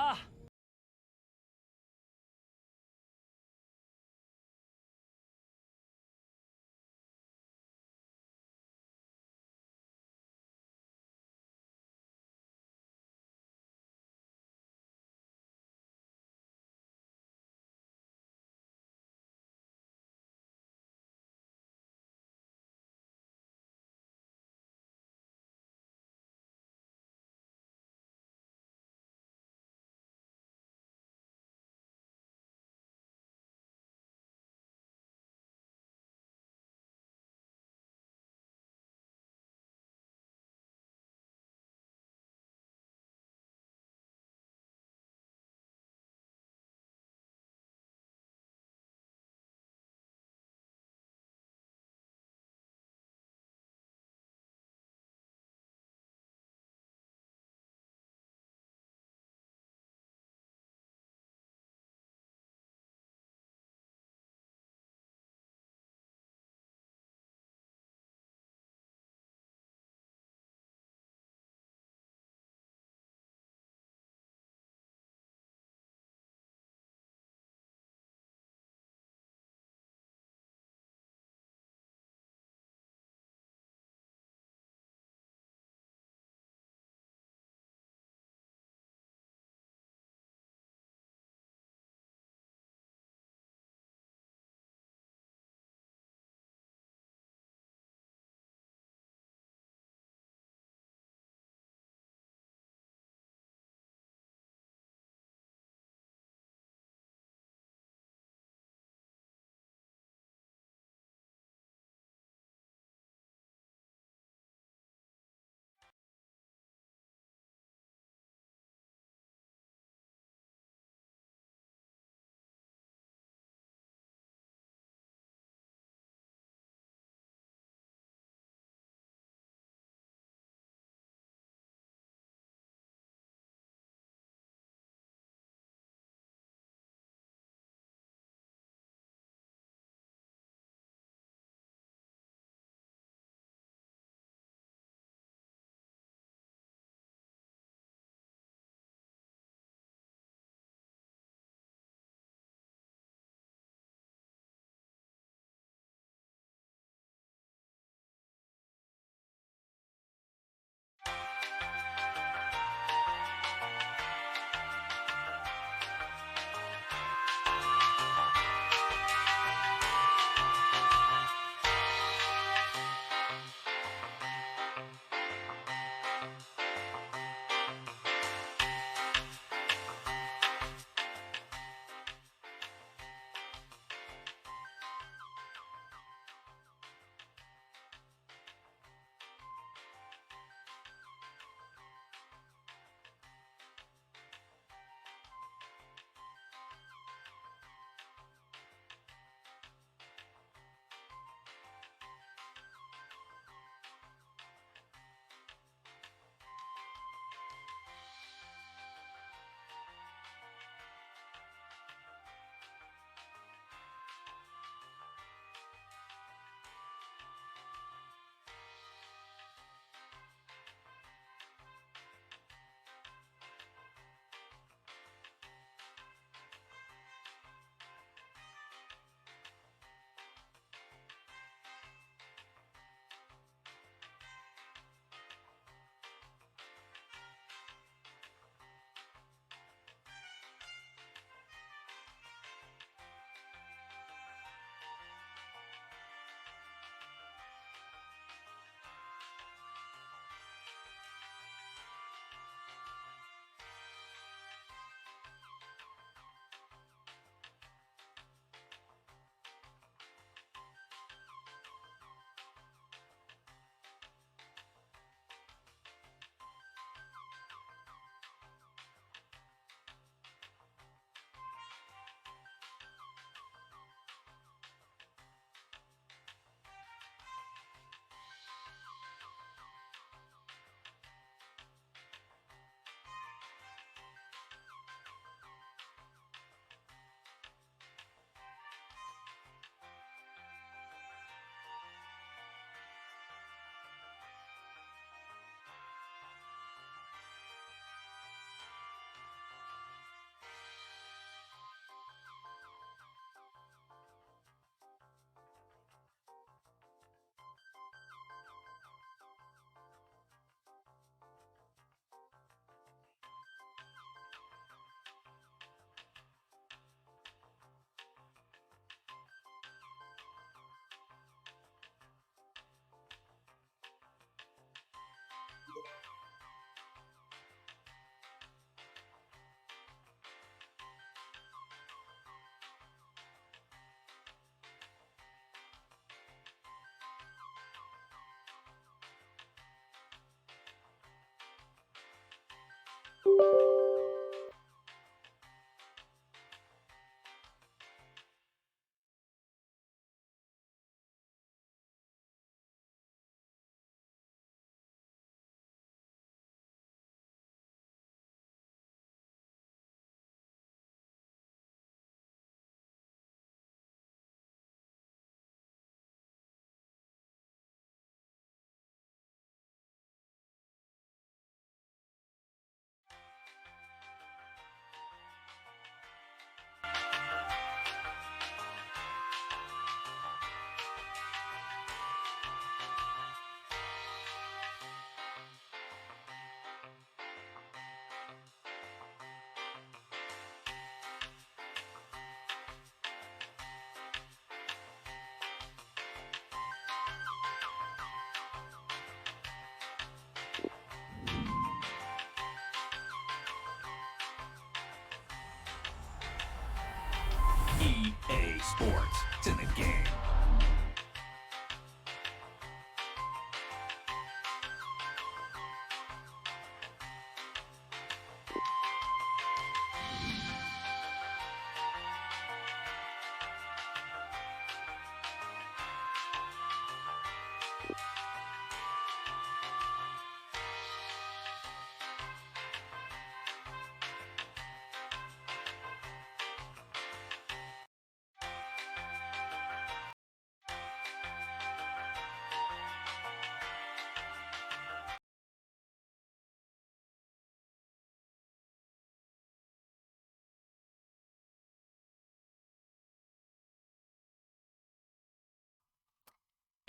Ah!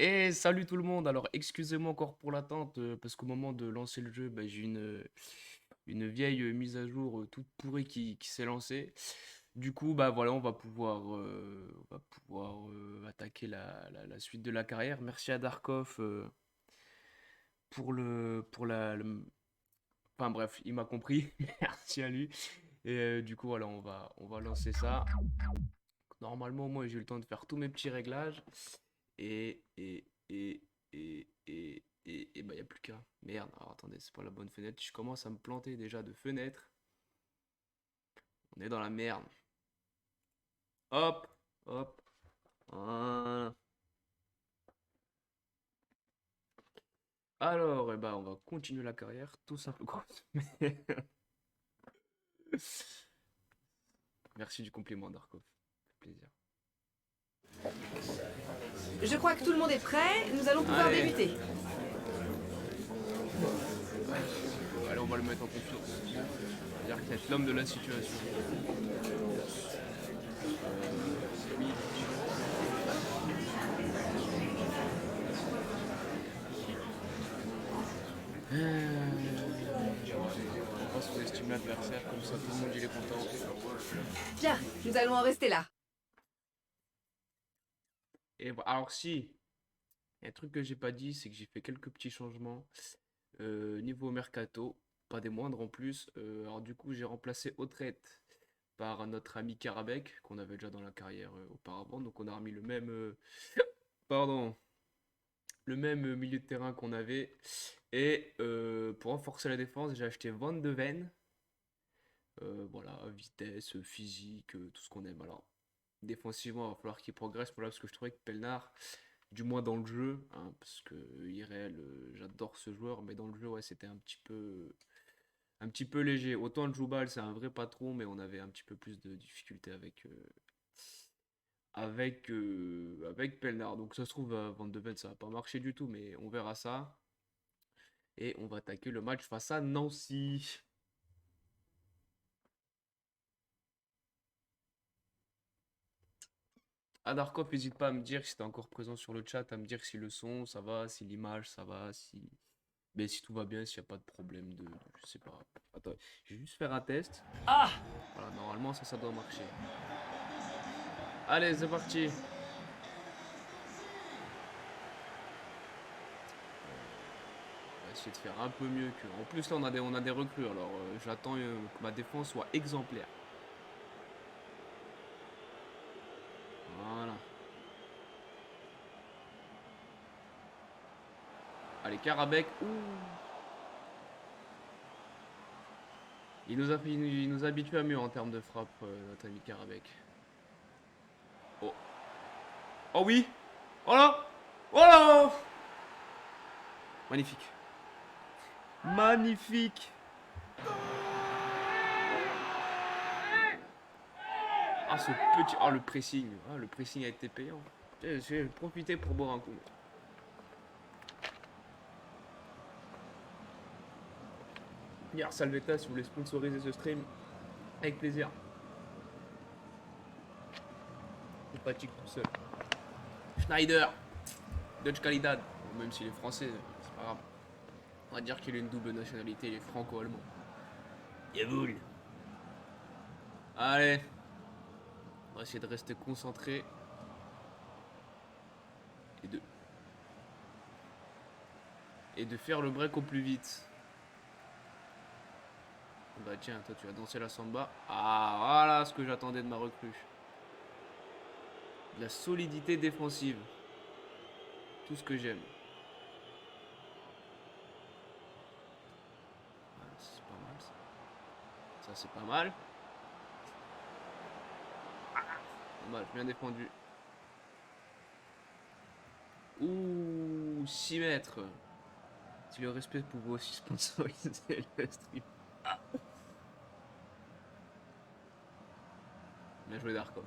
Et salut tout le monde. Alors, excusez-moi encore pour l'attente, parce qu'au moment de lancer le jeu, bah, j'ai une vieille mise à jour toute pourrie qui s'est lancée. Du coup, bah voilà, on va pouvoir attaquer la suite de la carrière. Merci à Darkov Enfin bref, il m'a compris. Merci à lui. Et du coup, voilà, on va lancer ça. Normalement, moi, j'ai eu le temps de faire tous mes petits réglages. Et, et, et, et bah, y a plus qu'à. Merde, alors attendez, c'est pas la bonne fenêtre. Je commence à me planter déjà de fenêtre. On est dans la merde. Hop, hop. Voilà. Alors, bah, on va continuer la carrière, tout simplement. Merci du compliment, Darkov. Ça fait plaisir. Je crois que tout le monde est prêt, nous allons pouvoir Allez, débuter. allez, on va le mettre en confiance. C'est-à-dire que c'est l'homme de la situation. Oui. On va sous-estimer l'adversaire, comme ça tout le monde il est content. Bien, nous allons en rester là. Alors si, il y a un truc que j'ai pas dit, c'est que j'ai fait quelques petits changements niveau mercato, pas des moindres en plus. Alors du coup, j'ai remplacé Autrette par notre ami Karabek, qu'on avait déjà dans la carrière auparavant. Donc on a remis pardon, le même milieu de terrain qu'on avait. Et pour renforcer la défense, j'ai acheté Van de Ven. Voilà, vitesse, physique, tout ce qu'on aime. Alors, défensivement, il va falloir qu'il progresse pour là, parce que je trouvais que Pelnar, du moins dans le jeu, hein, parce que IRL, j'adore ce joueur, mais dans le jeu, ouais, c'était un petit peu léger. Autant le Joubal, c'est un vrai patron, mais on avait un petit peu plus de difficultés avec Pelnar. Donc ça se trouve, Van de Ven, ça va pas marcher du tout, mais on verra ça. Et on va attaquer le match face à Nancy. Adarkov, n'hésite pas à me dire si t'es encore présent sur le chat, à me dire si le son ça va, si l'image ça va, si. Mais si tout va bien, s'il n'y a pas de problème je sais pas. Attends, je vais juste faire un test. Ah! Voilà, normalement ça doit marcher. Allez, c'est parti. On va essayer de faire un peu mieux que. En plus là on a des recrues, alors j'attends que ma défense soit exemplaire. Voilà. Allez, Karabek. Ouh. Il nous habitue à mieux en termes de frappe, notre ami Karabek. Oh. Oh oui. Oh là. Oh là. Magnifique. Magnifique. Ah, ce petit. Ah, le pressing. Ah, le pressing a été payant. J'ai profité pour boire un coup. Hier, Salvetta, si vous voulez sponsoriser ce stream, avec plaisir. Sympathique tout seul. Schneider. Dutch Calidad. Bon, même s'il est français, c'est pas grave. On va dire qu'il a une double nationalité, il est franco-allemand. Jawohl. Allez. On va essayer de rester concentré. Et de. Et de faire le break au plus vite. Bah tiens, toi tu as dansé la samba. Ah, voilà ce que j'attendais de ma recrue. De la solidité défensive. Tout ce que j'aime. Voilà, c'est pas mal ça. Ça c'est pas mal. Dommage, bien défendu. Ouh, 6 mètres. Si le respect pouvait aussi sponsoriser le stream. Bien joué Darkov.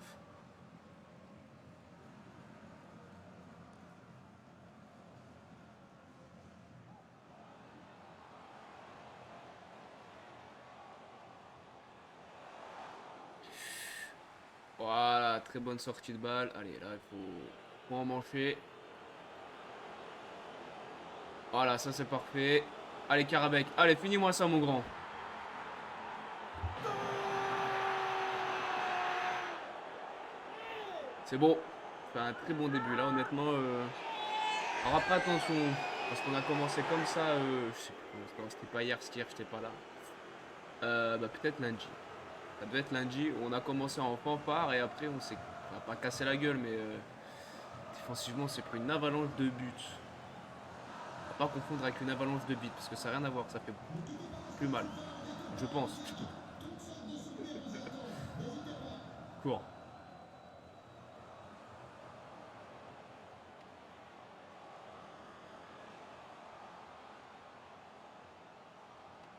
Voilà, très bonne sortie de balle. Allez, là il faut en mancher. Voilà, ça c'est parfait. Allez, Karabek. Allez, finis-moi ça, mon grand. C'est bon. C'est un très bon début là, honnêtement. Alors après, attention. Parce qu'on a commencé comme ça. Je sais plus quand c'était pas hier, c'était hier, j'étais pas là. Bah, peut-être lundi. Ça devait être lundi où on a commencé en fanfare et après on s'est on va pas cassé la gueule, mais défensivement, c'est pris une avalanche de buts. À pas confondre avec une avalanche de buts parce que ça n'a rien à voir, ça fait plus mal. Je pense. Cours.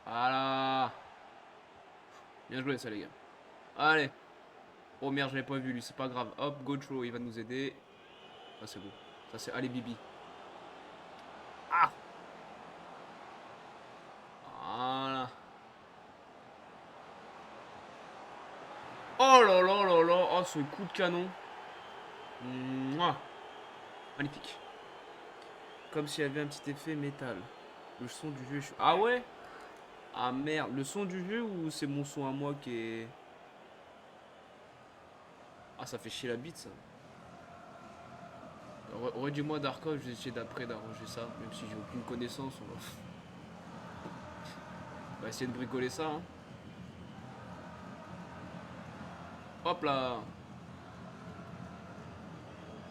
Voilà. Bien joué ça les gars. Allez. Oh merde, j'avais pas vu lui, c'est pas grave. Hop, Gocho, il va nous aider. Ça c'est bon. Ça c'est allez Bibi. Ah. Voilà. Oh là là là là. Oh ce coup de canon. Mouah. Magnifique. Comme s'il y avait un petit effet métal. Le son du jeu. Ah ouais? Ah merde. Le son du jeu ou c'est mon son à moi qui est. Ah ça fait chier la bite ça. Redis-moi Darkov, je vais essayer d'après d'arranger ça. Même si j'ai aucune connaissance. On va essayer de bricoler ça. Hein. Hop là.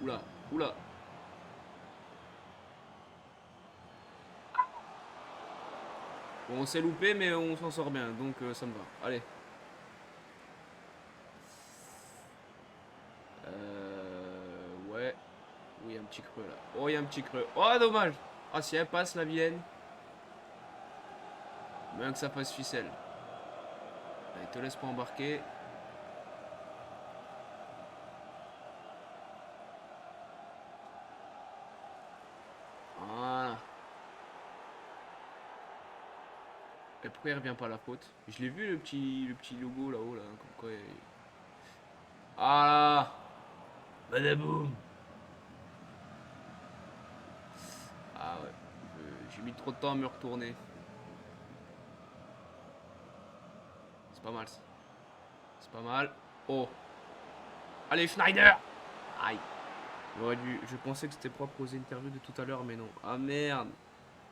Oula. Oula. Bon, on s'est loupé, mais on s'en sort bien, donc ça me va. Allez. Ouais. Oui, il y a un petit creux là. Oh, il y a un petit creux. Oh, dommage. Ah, si elle passe, la Vienne. Bien que ça fasse ficelle. Allez, te laisse pas embarquer. Voilà. Et pourquoi il revient pas à la faute? Je l'ai vu le petit logo là-haut là. Comme quoi. Ah là. Badaboum. Ah ouais. J'ai mis trop de temps à me retourner. C'est pas mal ça. C'est pas mal. Oh. Allez, Schneider. Aïe. J'aurais dû. Je pensais que c'était propre aux interviews de tout à l'heure, mais non. Ah merde.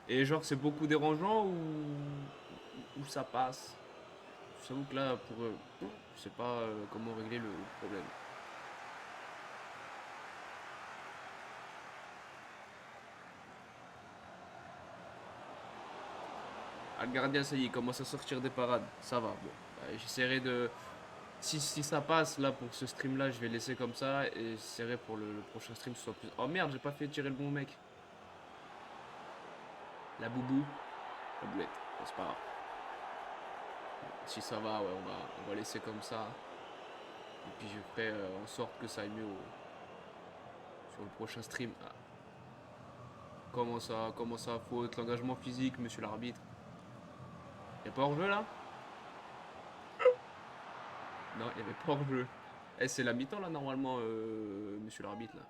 Et genre, c'est beaucoup dérangeant ou ça passe? J'avoue que là, pour eux, je sais pas comment régler le problème. Ah, le gardien, ça y est, il commence à sortir des parades. Ça va, bon. J'essaierai de. Si ça passe là pour ce stream là, je vais laisser comme ça et j'essaierai pour le prochain stream que ce soit plus. Oh merde, j'ai pas fait tirer le bon mec. La boubou, la boulette. Bon, c'est pas grave. Si ça va, ouais, on va laisser comme ça. Et puis je ferai en sorte que ça aille mieux sur le prochain stream. Ah. Comment ça, faute, l'engagement physique, monsieur l'arbitre. Y'a pas hors-jeu là? Non, il y avait pas hors-jeu. Eh, c'est la mi-temps là normalement, monsieur l'arbitre là.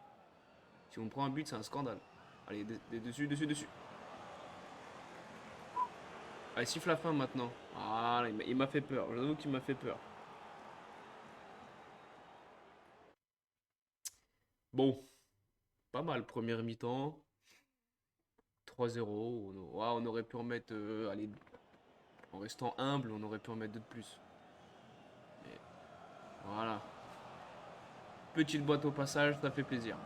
Si on prend un but, c'est un scandale. Allez, dessus, dessus, dessus. Allez, siffle la fin maintenant. Voilà, il m'a fait peur. J'avoue qu'il m'a fait peur. Bon, pas mal, première mi-temps. 3-0. On aurait pu en mettre. Allez, en restant humble, on aurait pu en mettre deux de plus. Mais voilà. Petite boîte au passage, ça fait plaisir.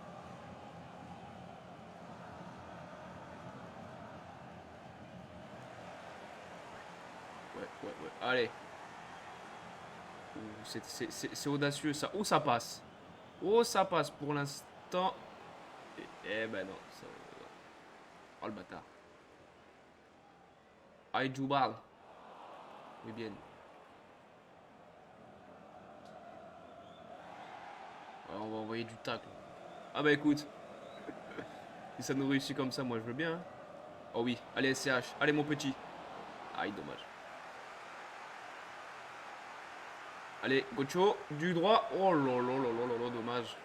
Ouais, ouais, ouais. Allez. C'est audacieux ça. Oh, ça passe. Oh, ça passe pour l'instant. Eh ben non. Oh le bâtard. Aïe, Djoubal. Oui, bien. Ouais, on va envoyer du tacle. Ah bah écoute. Si ça nous réussit comme ça, moi je veux bien. Hein. Oh oui. Allez, SCH. Allez, mon petit. Aïe, dommage. Allez, Gocho, du droit. Oh là là là là là là, dommage.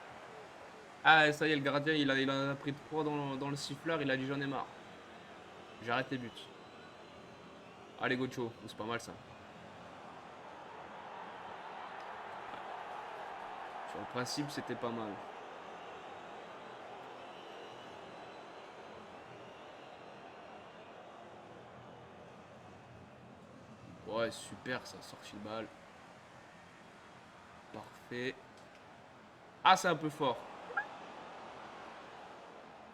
Ah, ça y est, le gardien, il en a pris trois dans le siffleur, il a dit j'en ai marre. J'arrête les buts. Allez, Gocho. C'est pas mal ça. Sur le principe, c'était pas mal. Ouais, super, ça a sorti le balle. Parfait. Ah, c'est un peu fort.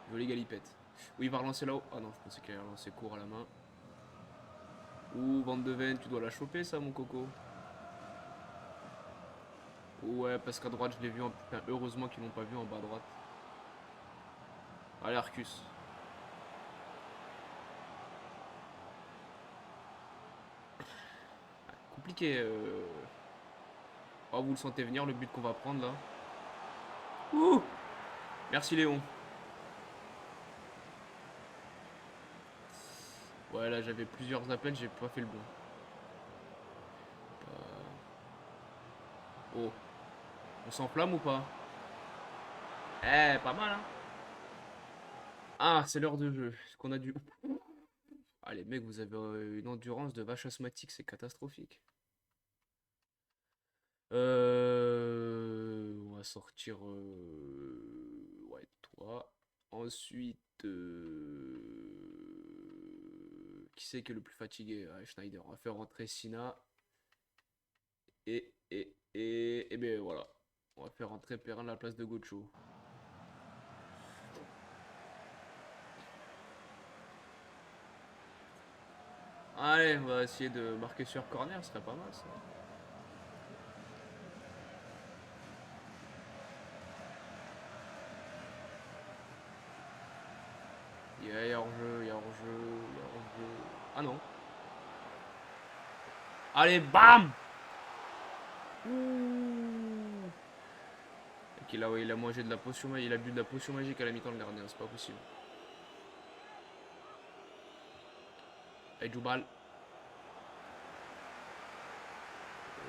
Jolie galipette. Oui, il va relancer là-haut. Ah non, je pensais qu'il allait relancer court à la main. Ouh, Van de Ven, tu dois la choper ça, mon coco. Ouais, parce qu'à droite, je l'ai vu en... Enfin, heureusement qu'ils l'ont pas vu en bas à droite. Allez, Arcus. Compliqué. Oh, vous le sentez venir, le but qu'on va prendre là. Ouh! Merci Léon. Ouais, là j'avais plusieurs appels, j'ai pas fait le bon. Oh, on s'enflamme ou pas? Eh, pas mal, hein? Ah, c'est l'heure de jeu. Est-ce qu'on a du... Ah, les mecs, vous avez une endurance de vache asthmatique, c'est catastrophique. On va sortir... Ouais, toi. Ensuite... Qui c'est qui est le plus fatigué? Ah, Schneider. On va faire rentrer Sina. Et ben voilà. On va faire rentrer Perrin à la place de Gocho. Allez, on va essayer de marquer sur corner, ce serait pas mal ça. Il y a hors-jeu, il y a hors-jeu, il y a hors-jeu. Ah non. Allez, bam! Ouh. Ok, là, ouais, il a mangé de la potion magique, il a bu de la potion magique à la mi-temps le gardien, c'est pas possible. Allez, Djoubal.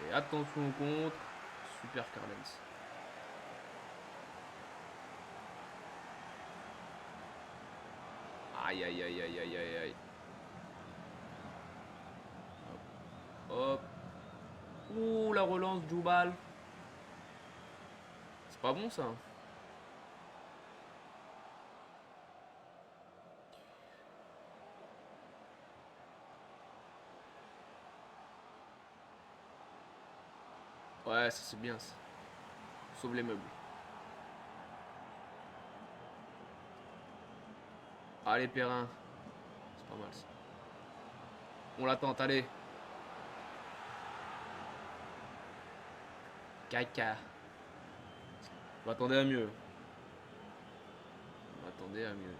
Et attention au contre. Super Carlens. Aïe aïe aïe aïe aïe aïe aïe. Hop. Ouh, la relance Djoubal. C'est pas bon ça. Ouais, ça c'est bien ça. Sauve les meubles. Allez, Perrin. C'est pas mal ça. On l'attend, allez. Caca. On m'attendait à mieux. On m'attendait à mieux.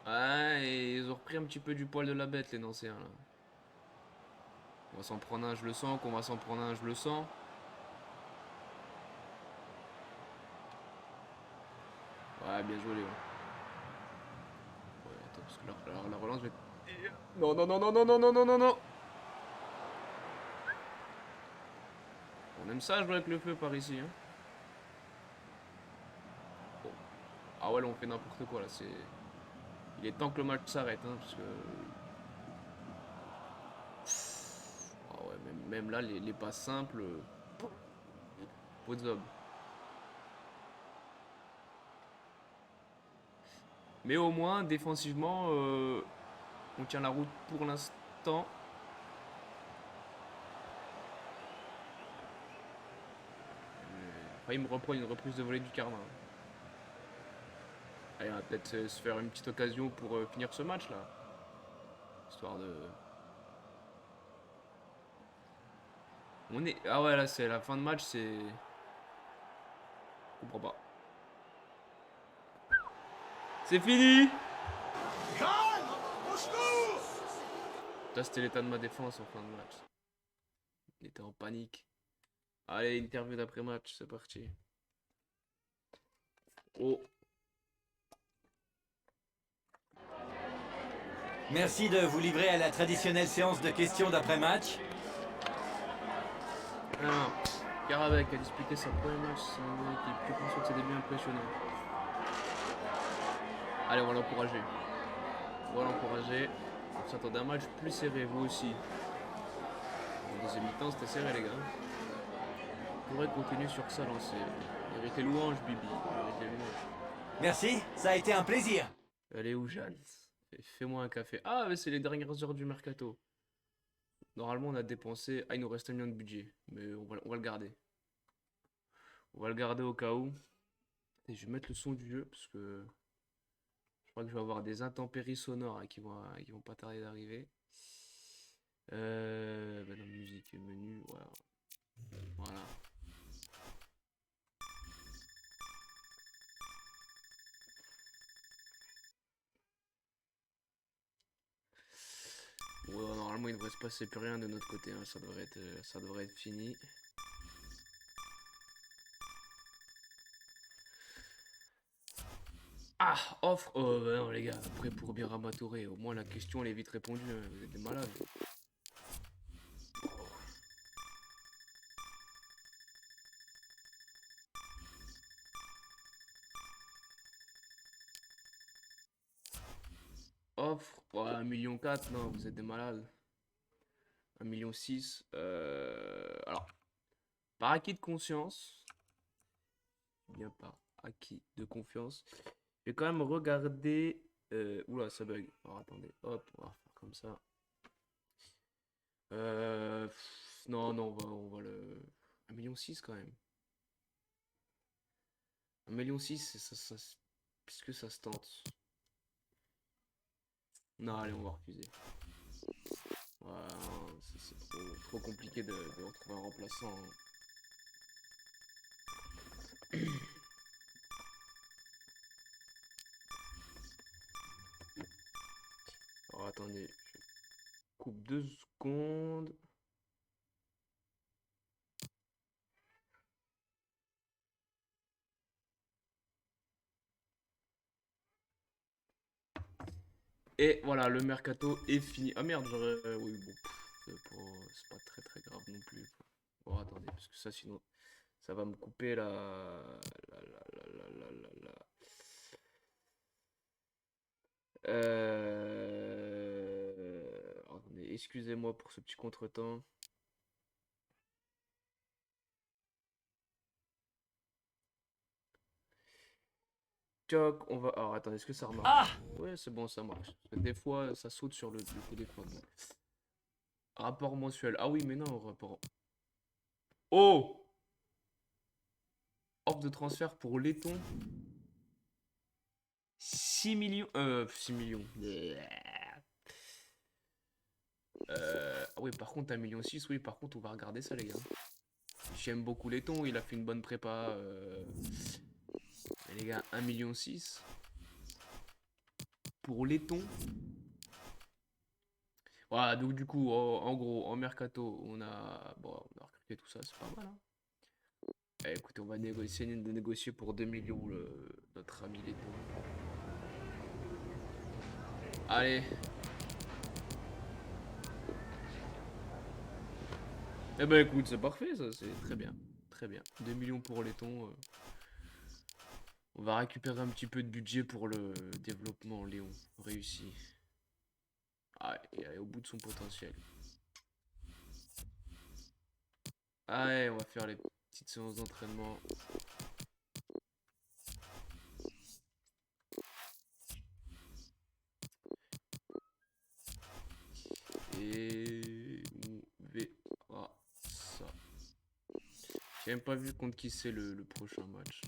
Ah, et ils ont repris un petit peu du poil de la bête, les Nancéens, là. On va s'en prendre un, je le sens. Qu'on va s'en prendre un, je le sens. Ouais, bien joué, Léon. Ouais, attends, parce que la relance va être... Non, non, non, non, non, non, non, non, non, non. On aime ça jouer avec le feu par ici, hein. Bon. Ah ouais, là, on fait n'importe quoi, là, c'est... Il est temps que le match s'arrête, hein, parce que... Ah ouais, même là, les passes simples... What's up. Mais au moins, défensivement, on tient la route pour l'instant. Après, il me reprend une reprise de volée du karma. Allez, on va peut-être se faire une petite occasion pour finir ce match là. Histoire de... On est... Ah ouais, là, c'est la fin de match, c'est... Je comprends pas. C'est fini! Ça, c'était l'état de ma défense en fin de match. Il était en panique. Allez, interview d'après-match, c'est parti. Oh. Merci de vous livrer à la traditionnelle séance de questions d'après-match. Alors, Karabakh a disputé sa première match sans équipe. Que penses-tu de ses débuts impressionnants? Allez, on va l'encourager. On va l'encourager. On s'attendait à un match plus serré, vous aussi. En deuxième mi-temps, c'était serré, les gars. On pourrait continuer sur sa lancée. Méritez louange, Bibi. Méritez louange. Merci, ça a été un plaisir. Allez, où Jeanne? Fais-moi un café. Ah, mais c'est les dernières heures du mercato. Normalement, on a dépensé. Ah, il nous reste 1 million de budget. Mais on va le garder. On va le garder au cas où. Et je vais mettre le son du jeu parce que je crois que je vais avoir des intempéries sonores hein, qui vont pas tarder d'arriver. Bah non, musique et menu, voilà. Voilà. Bon, normalement, il ne devrait se passer plus rien de notre côté. Hein. Ça devrait être fini. Ah, offre. Oh, bah non, les gars, après pour bien Ramatouré, au moins la question elle est vite répondue. Hein. Vous êtes des malades. Offre. Ouais, 1,4 million, non, vous êtes des malades. 1,6 million. Alors, par acquis de conscience, bien par acquis de confiance, je vais quand même regarder. Oula, ça bug. Alors attendez, hop, on va faire comme ça. Non, non, on va le. 1,6 million quand même. 1,6 million, puisque ça se tente. Non, allez, on va refuser. Voilà, c'est trop compliqué de retrouver un remplaçant. Alors attendez, je coupe 2 secondes. Et voilà, le mercato est fini. Ah merde, j'aurais. Oui, bon, c'est pas très très grave non plus. Bon, attendez, parce que ça, sinon, ça va me couper la. Attendez, excusez-moi pour ce petit contretemps. Tchoc, on va. Alors attendez, est-ce que ça remarche? Ah! Ouais, c'est bon, ça marche. Parce que des fois, ça saute sur le téléphone. Donc. Rapport mensuel. Ah oui, mais non, rapport. Oh! Offre de transfert pour Letton. 6 millions. 6 millions. Ah oui, par contre, 1,6 million, oui, par contre, on va regarder ça, les gars. J'aime beaucoup Letton, il a fait une bonne prépa. Mais les gars, 1,6 million pour Letton. Voilà, donc du coup, en gros, en mercato, bon, on a recruté tout ça, c'est pas mal. Hein. Eh, écoutez, on va négocier pour 2 millions notre ami Letton. Allez. Eh ben écoute, c'est parfait, ça, c'est très bien. Très bien. 2 millions pour Letton. On va récupérer un petit peu de budget pour le développement, Léon. Réussi. Ah, il est au bout de son potentiel. Allez, on va faire les petites séances d'entraînement. Et on verra ça. J'ai même pas vu contre qui c'est le prochain match.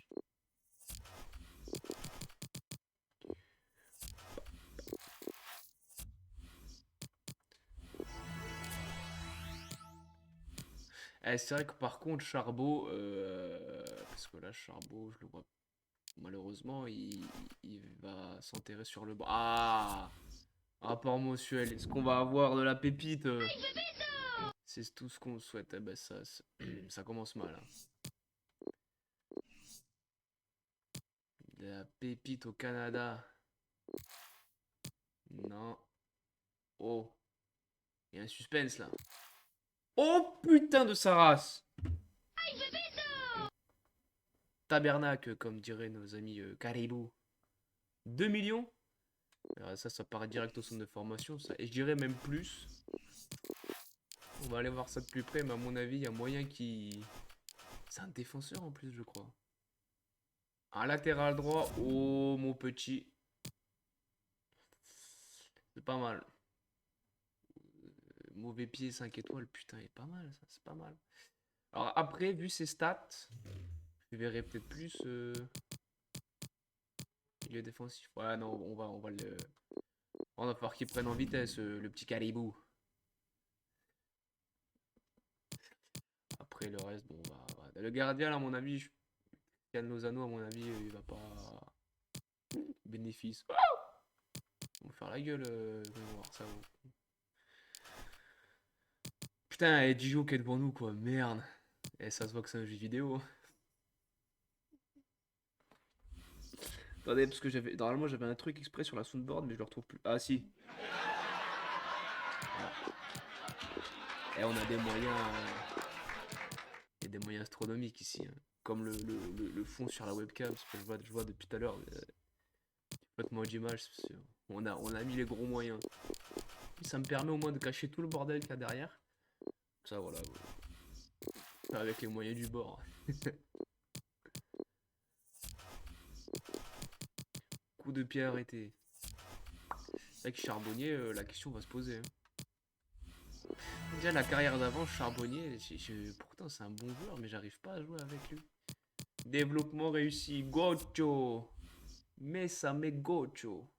Eh, c'est vrai que par contre, Charbot, parce que là, Charbot, je le vois malheureusement, il va s'enterrer sur le banc. Ah! Rapport mensuel, est-ce qu'on va avoir de la pépite? C'est tout ce qu'on souhaite. Eh ben ça commence mal. Hein. De la pépite au Canada. Non. Oh. Il y a un suspense là. Oh putain de sa race! tabernacle, comme diraient nos amis Caribou. 2 millions? Ça paraît direct au centre de formation, ça. Et je dirais même plus. On va aller voir ça de plus près, mais à mon avis, il y a moyen qui... C'est un défenseur en plus, je crois. Un latéral droit. Oh, mon petit. C'est pas mal. Mauvais pied, 5 étoiles. Putain, il est pas mal, ça. C'est pas mal. Alors après, vu ses stats, je verrai peut-être plus... milieu défensif. Ouais, non, on va le... On va falloir qu'il prenne en vitesse, le petit caribou. Après, le reste, bon, le gardien, à mon avis, Yann Lozano, à mon avis, il va pas... Bénéfice. On va faire la gueule, voir ça. Putain, et Dijon qui est devant nous, quoi. Merde. Et ça se voit que c'est un jeu vidéo. Attendez, parce que j'avais... Normalement, j'avais un truc exprès sur la soundboard, mais je le retrouve plus. Ah, si. Et on a des moyens... Il y a des moyens astronomiques ici. Hein. Comme le fond sur la webcam, parce que je vois depuis tout à l'heure. Complètement d'image, on a mis les gros moyens. Et ça me permet au moins de cacher tout le bordel qu'il y a derrière. Ça, voilà. Avec les moyens du bord. Coup de pied arrêté. C'est vrai que Charbonnier, la question va se poser. Hein. Déjà, la carrière d'avant, Charbonnier, pourtant c'est un bon joueur, mais j'arrive pas à jouer avec lui. Développement réussi. Gocho. Mais ça met Gocho.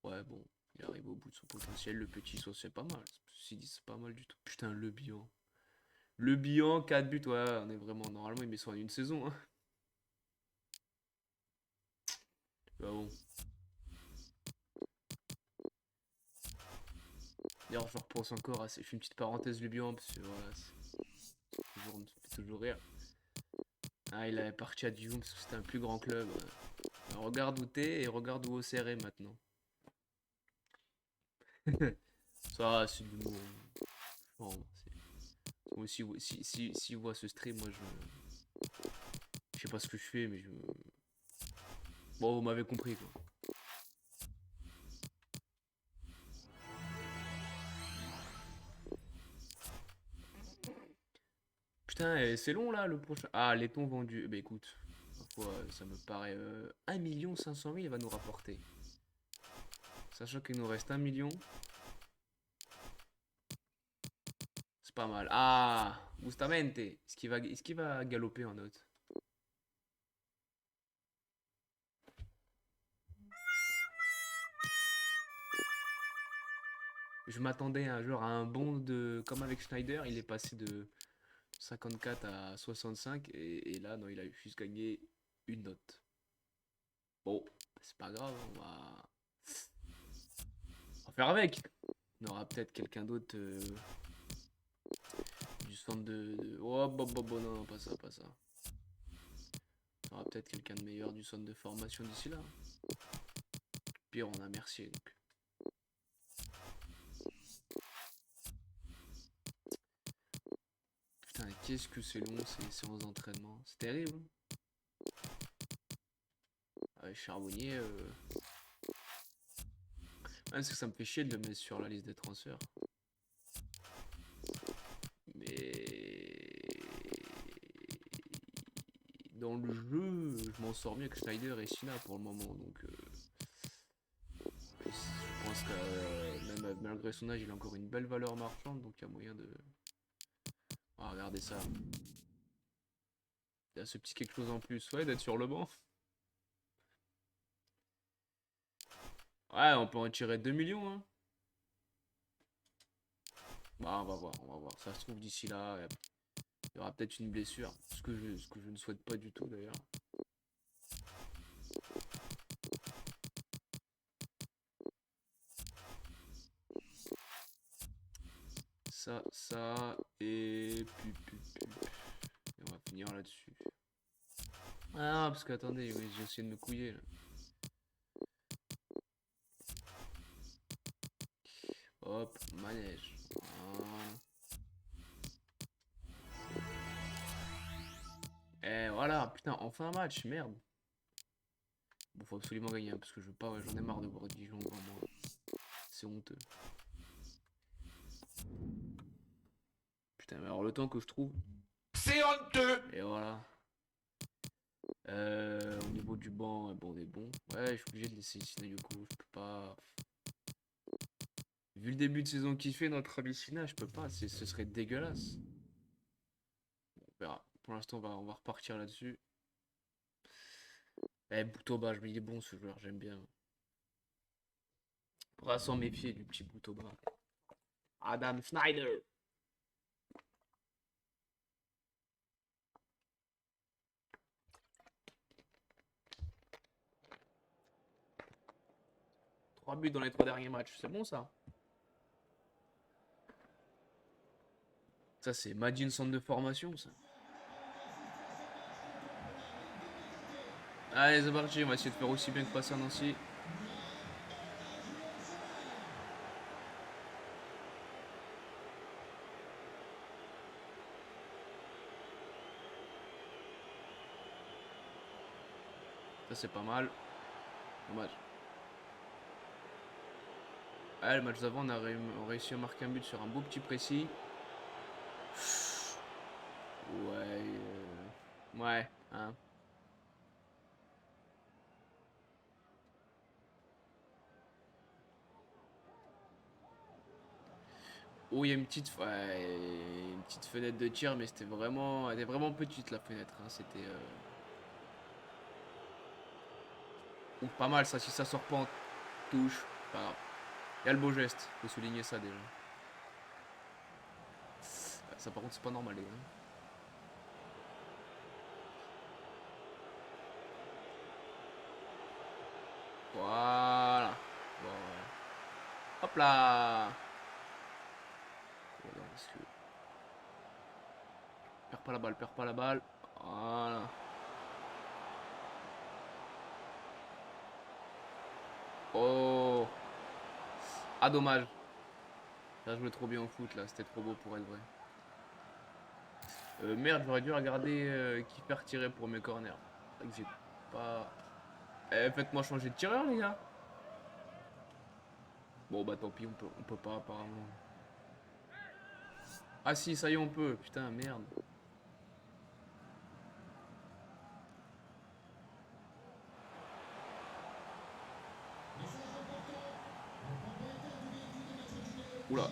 Ouais, bon. Il arrive au bout de son potentiel. Le petit sauce, c'est pas mal. C'est pas mal du tout. Putain, Le Bihan. Le Bihan, 4 buts. Ouais, on est vraiment... Normalement, il met ça en une saison. Hein. Bah bon. D'ailleurs, je repense encore à... Je fais une petite parenthèse Le Bihan, parce que voilà, ça me fait toujours rire. Ah, il est parti à Dijon parce que c'était un plus grand club. Regarde où t'es et regarde où OCR est maintenant. Ça, c'est du mot. Bon, moi aussi, si vous voit ce stream, moi je sais pas ce que je fais, mais je. Bon, vous m'avez compris quoi. Putain, c'est long là le prochain. Ah, laiton vendu. Bah écoute, ça me paraît 1 500 000 il va nous rapporter. Sachant qu'il nous reste 1 million. C'est pas mal. Ah, Justamente. Est-ce qu'il va galoper en note? Je m'attendais un jour à un bond de... Comme avec Schneider, il est passé de 54 à 65. Et là, non, il a juste gagné une note. Bon, c'est pas grave, on va faire avec. On aura peut-être quelqu'un d'autre du centre de... Oh, non, pas ça, pas ça. On aura peut-être quelqu'un de meilleur du centre de formation d'ici là. Pire, on a Mercier, donc. Putain, qu'est-ce que c'est long ces séances d'entraînement. C'est terrible. Ouais, Charbonnier... Ouais, c'est que ça me fait chier de le mettre sur la liste des transferts. Mais... Dans le jeu, je m'en sors mieux que Schneider et Sina pour le moment, donc... Je pense que même malgré son âge, il a encore une belle valeur marchande, donc il y a moyen de... Ah, regardez ça. Il y a ce petit quelque chose en plus, ouais, d'être sur le banc. Ouais, on peut en tirer 2 millions, hein. Bah, on va voir. Ça se trouve d'ici là, il y aura peut-être une blessure, ce que je ne souhaite pas du tout d'ailleurs. Ça, et puis, et on va finir là-dessus. Ah, parce que attendez, oui, j'ai essayé de me couiller là. Hop, manège. Voilà. Eh voilà, putain, enfin un match, merde. Bon, faut absolument gagner, hein, parce que je veux pas, ouais, j'en ai marre de voir Dijon devant moi. C'est honteux. Putain, mais alors le temps que je trouve. C'est honteux. Et voilà. Au niveau du banc, bon, on est bon. Ouais, je suis obligé de laisser Sina Yoko. Je peux pas. Vu le début de saison qu'il fait, notre ami Sina, je peux pas. Ce serait dégueulasse. Bon, on verra. Pour l'instant, on va repartir là-dessus. Eh, Boutoba, il est bon ce joueur, j'aime bien. On va s'en méfier du petit Boutoba. Adam Snyder. Trois buts dans les 3 derniers matchs, c'est bon ça. Ça, c'est Madine centre de formation, ça. Allez, c'est parti, on va essayer de faire aussi bien que passer à Nancy. Ça, c'est pas mal. Dommage. Ah, le match d'avant, on a réussi à marquer un but sur un beau petit précis. Ouais. Ouais, hein. Oh, il y a une petite fenêtre de tir, mais elle était vraiment petite la fenêtre, hein. C'était. Ouh, pas mal ça, si ça sort pas en touche. Pas grave. Il y a le beau geste, faut souligner ça déjà. Ça, par contre, c'est pas normal, les gars. Voilà. Bon, ouais. Hop là. Voilà, parce que... Perds pas la balle, perds pas la balle. Voilà. Oh. Ah, dommage. J'ai joué trop bien au foot là, c'était trop beau pour être vrai. Merde, j'aurais dû regarder qui faire tirer pour mes corners. C'est vrai que j'ai pas. Faites-moi changer de tireur, les gars. Bon, bah tant pis, on peut pas apparemment. Ah si, ça y est, on peut. Putain, merde. Oula.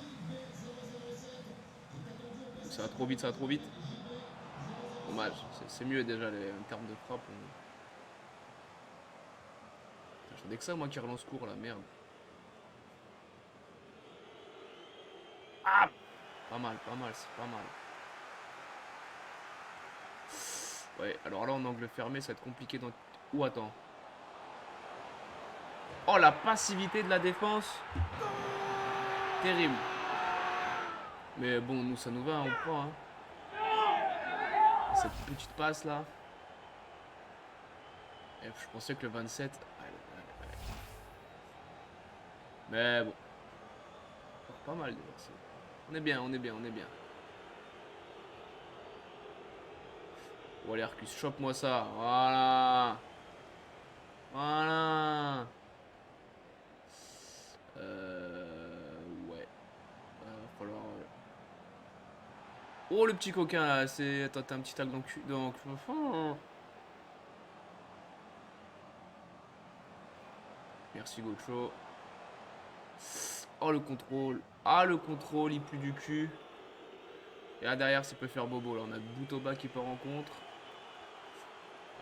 Ça va trop vite, ça va trop vite. Dommage, c'est mieux déjà en termes de frappe. J'attendais que ça, moi qui relance court là, merde. Ah, pas mal, c'est pas mal. Ouais, alors là en angle fermé, ça va être compliqué dans. Ou attends. Oh, la passivité de la défense. Terrible. Mais bon, nous ça nous va, on prend. Hein. Cette petite passe là. Et je pensais que le 27. Mais bon. Pas mal. On est bien, on est bien, on est bien. Oh, allez, Arcus, chope-moi ça. Voilà. Voilà. Ouais. Va falloir. Oh, le petit coquin là. Attends, t'as un petit tag dans le cul. Oh. Merci, Gocho. Oh, le contrôle. Ah, le contrôle, il pue du cul. Et là, derrière, ça peut faire bobo. Là, on a Boutoba qui part en contre.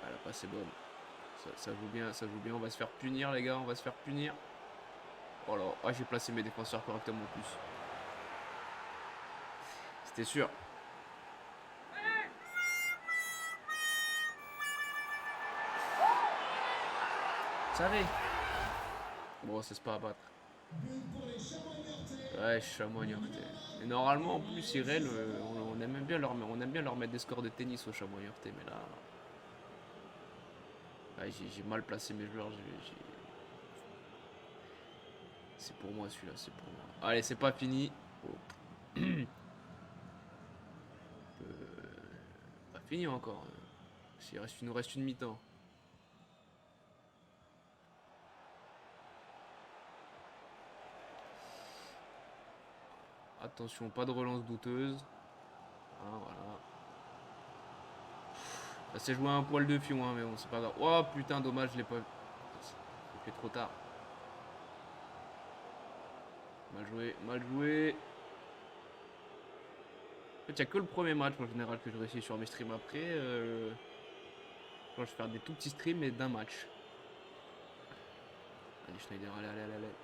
Ah, la passe est bonne. Ça joue bien, ça joue bien. On va se faire punir, les gars. On va se faire punir. Oh là, ah, j'ai placé mes défenseurs correctement en plus. C'était sûr. Ça va. Bon, c'est pas à battre. Ouais, Chamois Niortais. Et normalement, en plus, Irel, on aime bien leur mettre des scores de tennis au Chamois Niortais, mais là. Ouais, j'ai mal placé mes joueurs. C'est pour moi celui-là, c'est pour moi. Allez, c'est pas fini. Oh. Pas fini encore. Il nous reste une mi-temps. Attention, pas de relance douteuse. Ah, voilà. Ça s'est joué à un poil de fion, hein, mais bon, c'est pas grave. Oh putain, dommage, je l'ai pas vu. J'ai fait trop tard. Mal joué, mal joué. En fait, il n'y a que le premier match en général que je réussis sur mes streams. Après, je vais faire des tout petits streams et d'un match. Allez, Schneider, allez, allez, allez, allez.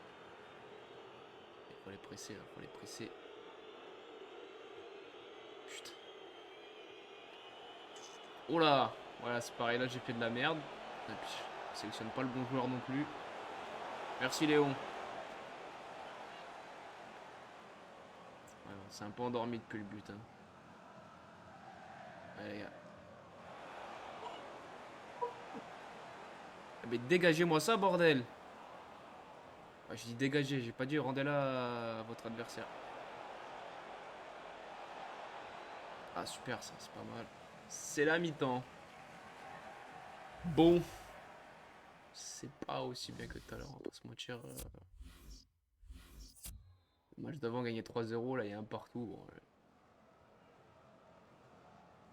Il faut les presser, là, faut les presser. Putain. Oh là. Voilà, c'est pareil, là j'ai fait de la merde. Et puis, je sélectionne pas le bon joueur non plus. Merci Léon. Ouais, c'est un peu endormi depuis le but. Hein. Allez, les gars. Mais dégagez-moi ça, bordel. Ouais, je dis dégagez, j'ai pas dit rendez-la à votre adversaire. Ah super, ça c'est pas mal. C'est la mi-temps. Bon. C'est pas aussi bien que tout à l'heure, on va pas se mentir. Le match d'avant gagné 3-0, là il y a un partout. Bon, ouais.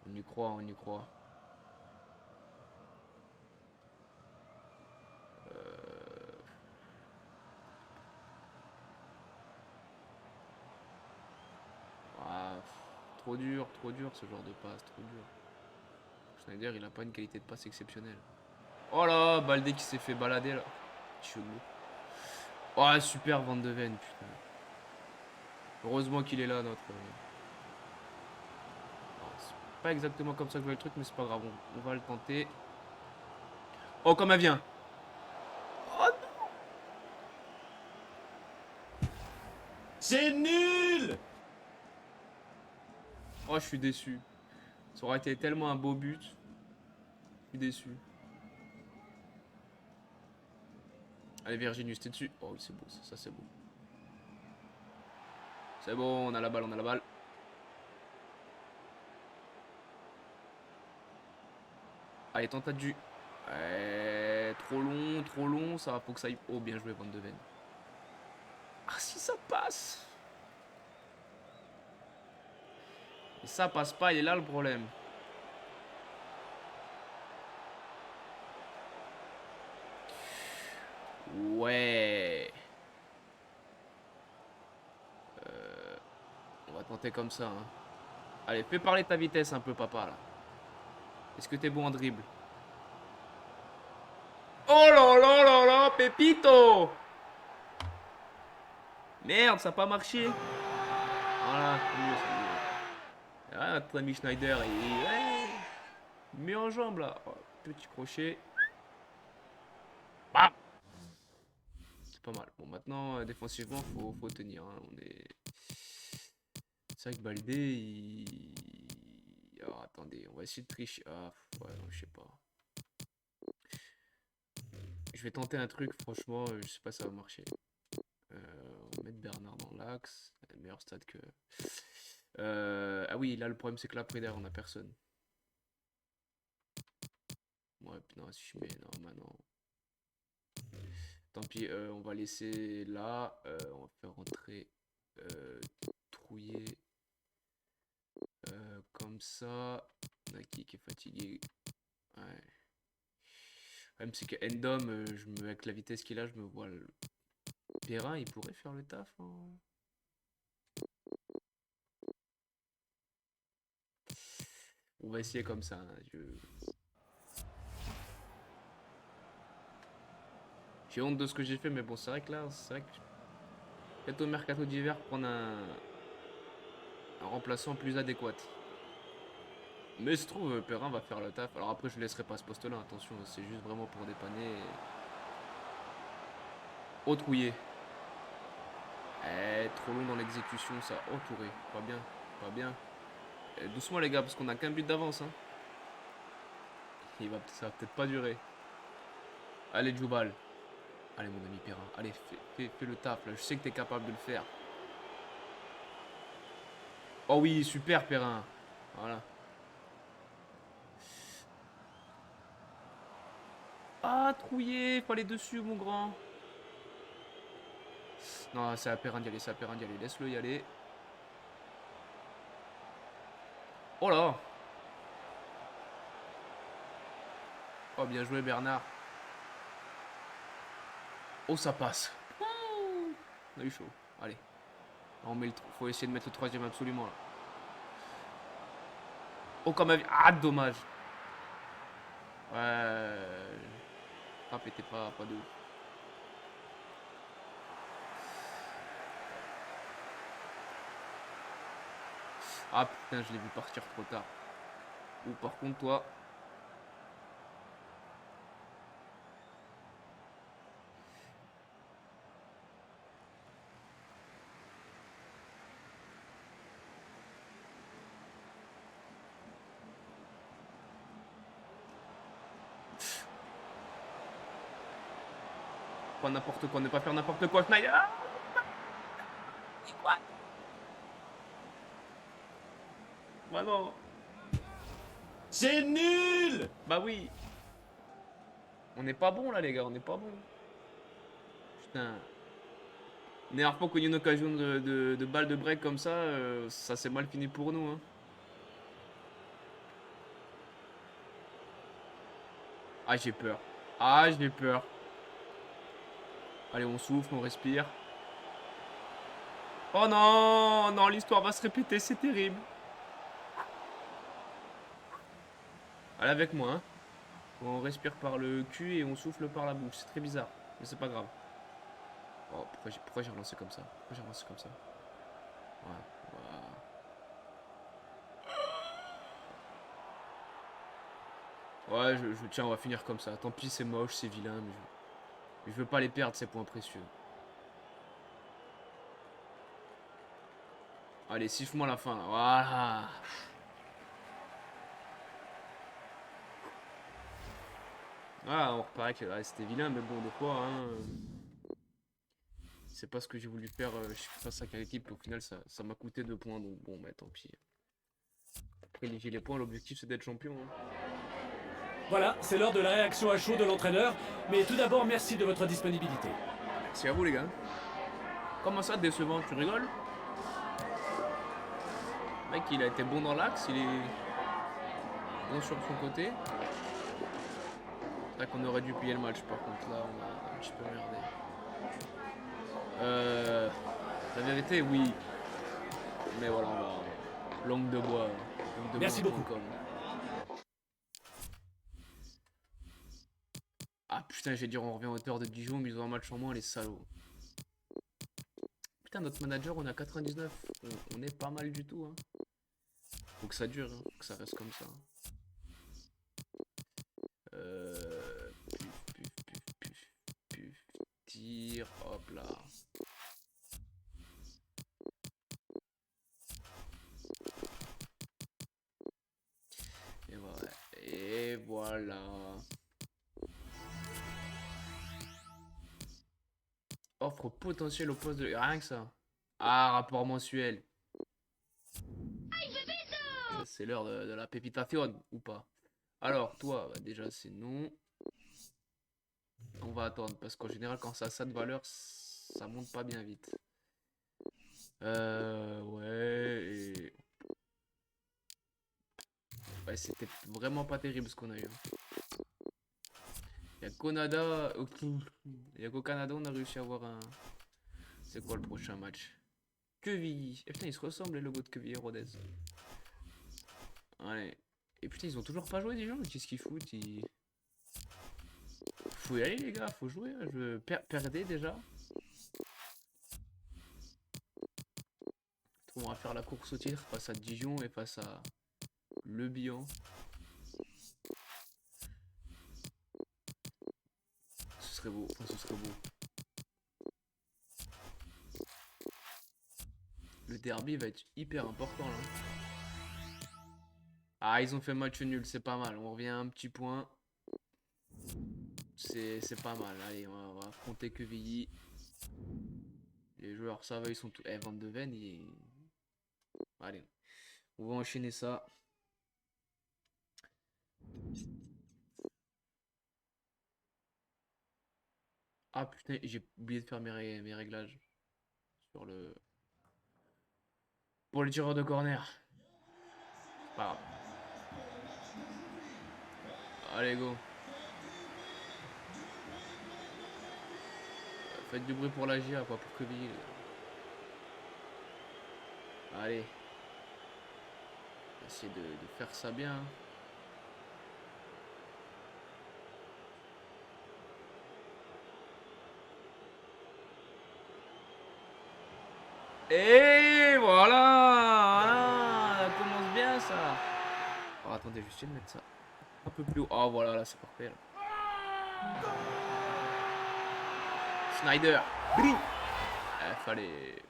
On y croit, on y croit. Ah, trop dur ce genre de passe, trop dur. Schneider il a pas une qualité de passe exceptionnelle. Oh là, Baldé qui s'est fait balader là. Chelou. Oh super Van de Ven, putain. Heureusement qu'il est là notre. C'est pas exactement comme ça que je vois le truc, mais c'est pas grave, on va le tenter. Oh comme elle vient. Oh, C'est nul. oh je suis déçu. Ça aurait été tellement un beau but. Je suis déçu. Allez Virginius, t'es dessus. Oh oui c'est beau ça c'est beau. C'est bon, on a la balle, on a la balle. Allez, tente du. Trop long, ça faut que ça aille. Oh, bien joué, Van de Ven. Ah, si ça passe. Et ça passe pas, il est là le problème. Ouais. On va tenter comme ça. Hein. Allez, fais parler ta vitesse un peu, papa, là. Est-ce que t'es bon en dribble? Oh là là là là, Pépito! Merde, ça n'a pas marché. Voilà, c'est mieux, c'est mieux. Ah, notre ami Schneider, ouais, il met en jambe, là. Oh, petit crochet. Bam! C'est pas mal. Bon, maintenant, défensivement, faut tenir. Hein. On est... C'est vrai que Baldé, il... Alors, attendez, on va essayer de tricher. Ah, ouais, non, je sais pas. Je vais tenter un truc, franchement, je sais pas si ça va marcher. On va mettre Bernard dans l'axe. Meilleur stade que... Ah oui, là, le problème, c'est que là, après, derrière, on a personne. Ouais, non, si je mets... Non, maintenant... Tant pis, on va laisser là. On va faire rentrer Trouiller comme ça. Naki qui est fatigué. Ouais. Même c'est que Endom, avec la vitesse qu'il a, je me vois. Perrin, il pourrait faire le taf. Hein. On va essayer comme ça. Hein. J'ai honte de ce que j'ai fait, mais bon, c'est vrai que là, c'est vrai que peut-être au mercato d'hiver prendre un remplaçant plus adéquat. Mais se trouve, Perrin va faire le taf. Alors après, je laisserai pas ce poste-là, attention, c'est juste vraiment pour dépanner. Oh, Trouillé. Trop long dans l'exécution, ça. Oh, Touré. Pas bien, pas bien. Doucement, les gars, parce qu'on a qu'un but d'avance. Hein. Ça va peut-être pas durer. Allez, Djoubal. Allez, mon ami Perrin. Allez, fais le taf, là. Je sais que t'es capable de le faire. Oh oui, super, Perrin. Voilà. Ah, trouillé, pas les dessus, mon grand. Non, c'est à Perrin d'y aller, c'est à Perrin d'y aller. Laisse-le y aller. Oh là! Oh, bien joué, Bernard. Oh, ça passe. On a eu chaud. Allez. On met le... Faut essayer de mettre le troisième absolument, là. Oh, comme avis. Ah, dommage. Ouais. Frappe était pas de ouf. Ah, putain, je l'ai vu partir trop tard. Ou par contre, toi... Pas n'importe quoi, ne pas faire n'importe quoi, Schneider. Ah, quoi? Bah non. C'est nul. Bah oui. On n'est pas bon là, les gars, on n'est pas bon. Putain. Dernière fois qu'on a eu une occasion de balle de break comme ça, ça s'est mal fini pour nous. Hein. Ah, j'ai peur. Ah, j'ai peur. Allez, on souffle, on respire. Oh non, non, l'histoire va se répéter, c'est terrible. Allez avec moi, hein. On respire par le cul et on souffle par la bouche. C'est très bizarre, mais c'est pas grave. Oh, pourquoi j'ai relancé comme ça? Pourquoi j'ai relancé comme ça? Ouais, ouais. Ouais, tiens, on va finir comme ça. Tant pis, c'est moche, c'est vilain, mais je veux pas les perdre, ces points précieux. Allez, siffle-moi la fin, là. Voilà. Ah, on reparaît que ouais, c'était vilain, mais bon, des fois, hein, c'est pas ce que j'ai voulu faire face à quelle équipe. Au final, ça m'a coûté 2 points, donc bon, mais tant pis. Après, les points, l'objectif, c'est d'être champion. Hein. Voilà, c'est l'heure de la réaction à chaud de l'entraîneur. Mais tout d'abord, merci de votre disponibilité. C'est à vous, les gars. Comment ça, décevant? Tu rigoles? Le mec, il a été bon dans l'axe, il est bon sur son côté. C'est vrai qu'on aurait dû plier le match, par contre, là, on a un petit peu merdé. La vérité, oui. Mais voilà, on va... Langue de bois. Merci beaucoup. Ah putain, j'ai dit on revient à hauteur de Dijon, mais ils ont un match en moins, les salauds. Putain, notre manager, on a 99. On est pas mal du tout. Hein. Faut que ça dure, hein. Faut que ça reste comme ça. Puf, tire, hop là. Et voilà. Offre potentielle au poste de... Rien que ça. Ah, rapport mensuel. C'est l'heure de la pépitation, ou pas? Alors, toi, bah, déjà, c'est non. On va attendre, parce qu'en général, quand ça a ça de valeur, ça monte pas bien vite. Ouais, et... Ouais, c'était vraiment pas terrible ce qu'on a eu. Il y a qu'au Canada... Il y a qu'au Canada, on a réussi à avoir un... C'est quoi le prochain match? Quevilly. Et putain, ils se ressemblent, les logos de Quevilly et Rodez. Allez. Et putain, ils ont toujours pas joué, des gens. Qu'est-ce qu'ils foutent? Faut y aller, les gars. Faut jouer. Je perdais déjà. On va faire la course au titre face à Dijon et face à Le Bihan. Ce serait beau. Enfin, ce serait beau. Le derby va être hyper important là. Ah, ils ont fait match nul, c'est pas mal. On revient à un petit point. C'est pas mal. Allez, on va affronter Quevilly. Les joueurs, ça va, ils sont tous. Eh, Van de Ven, allez, on va enchaîner ça. Ah putain, j'ai oublié de faire mes réglages sur le... Pour le tireur de corner. C'est pas grave. Allez, go. Faites du bruit pour la GIA, quoi, pour Quevilly. Allez. Essayer de faire ça bien. Et voilà, voilà, ça commence bien ça. Oh, attendez, je vais essayer de mettre ça un peu plus haut. Oh voilà, là c'est parfait. Là. Schneider. Bring. Fallait.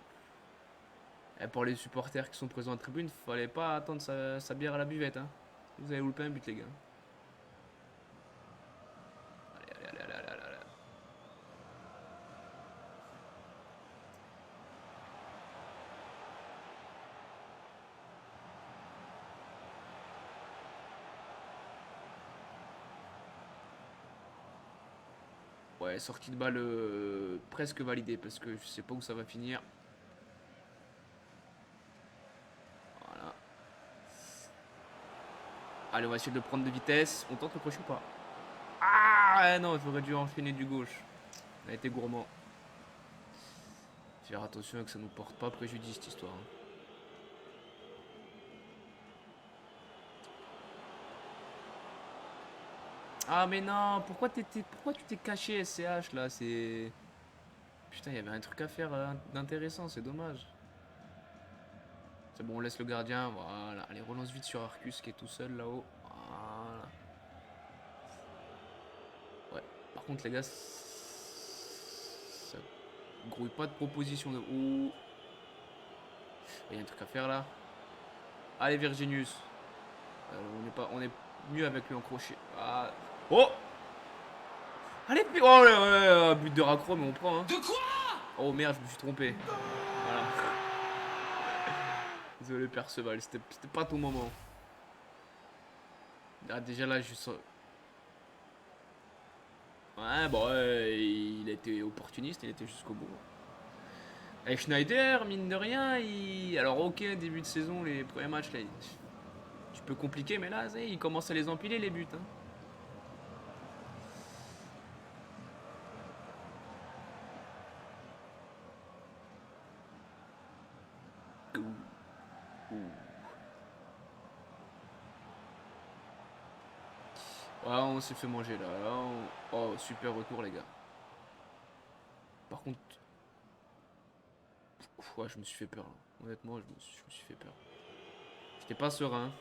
Pour les supporters qui sont présents en tribune, fallait pas attendre sa bière à la buvette. Hein. Vous avez loupé un but, les gars. Allez, allez, allez, allez, allez, allez. Ouais, sortie de balle presque validée parce que je sais pas où ça va finir. Voilà. Allez, on va essayer de le prendre de vitesse. On tente le crochet ou pas? Ah non, j'aurais dû enchaîner du gauche. On a été gourmand. Faire attention que ça nous porte pas préjudice cette histoire. Hein. Ah mais non, pourquoi tu t'es caché SCH là? C'est... Putain, il y avait un truc à faire d'intéressant, c'est dommage. C'est bon, on laisse le gardien, voilà. Allez, relance vite sur Arcus qui est tout seul là-haut. Voilà. Ouais, par contre les gars, ça grouille pas de proposition de... Ouh. Il y a un truc à faire là. Allez Virginius. On est mieux avec lui en crochet. Ah. Oh. Allez, oh, ouais, but de raccro, mais on prend. Hein. De quoi? Oh merde, je me suis trompé. Voilà. Désolé Perceval, c'était pas ton moment. Ah, déjà là, je sens... Ouais, bon, il a été opportuniste, il était jusqu'au bout. Et Schneider, mine de rien, alors ok, début de saison, les premiers matchs, là, tu peux compliquer, mais là, il commence à les empiler, les buts. Hein. Ouais, on s'est fait manger, là. Oh, super retour, les gars. Par contre... Ouais, je me suis fait peur, là. Honnêtement, je me suis fait peur. J'étais pas serein.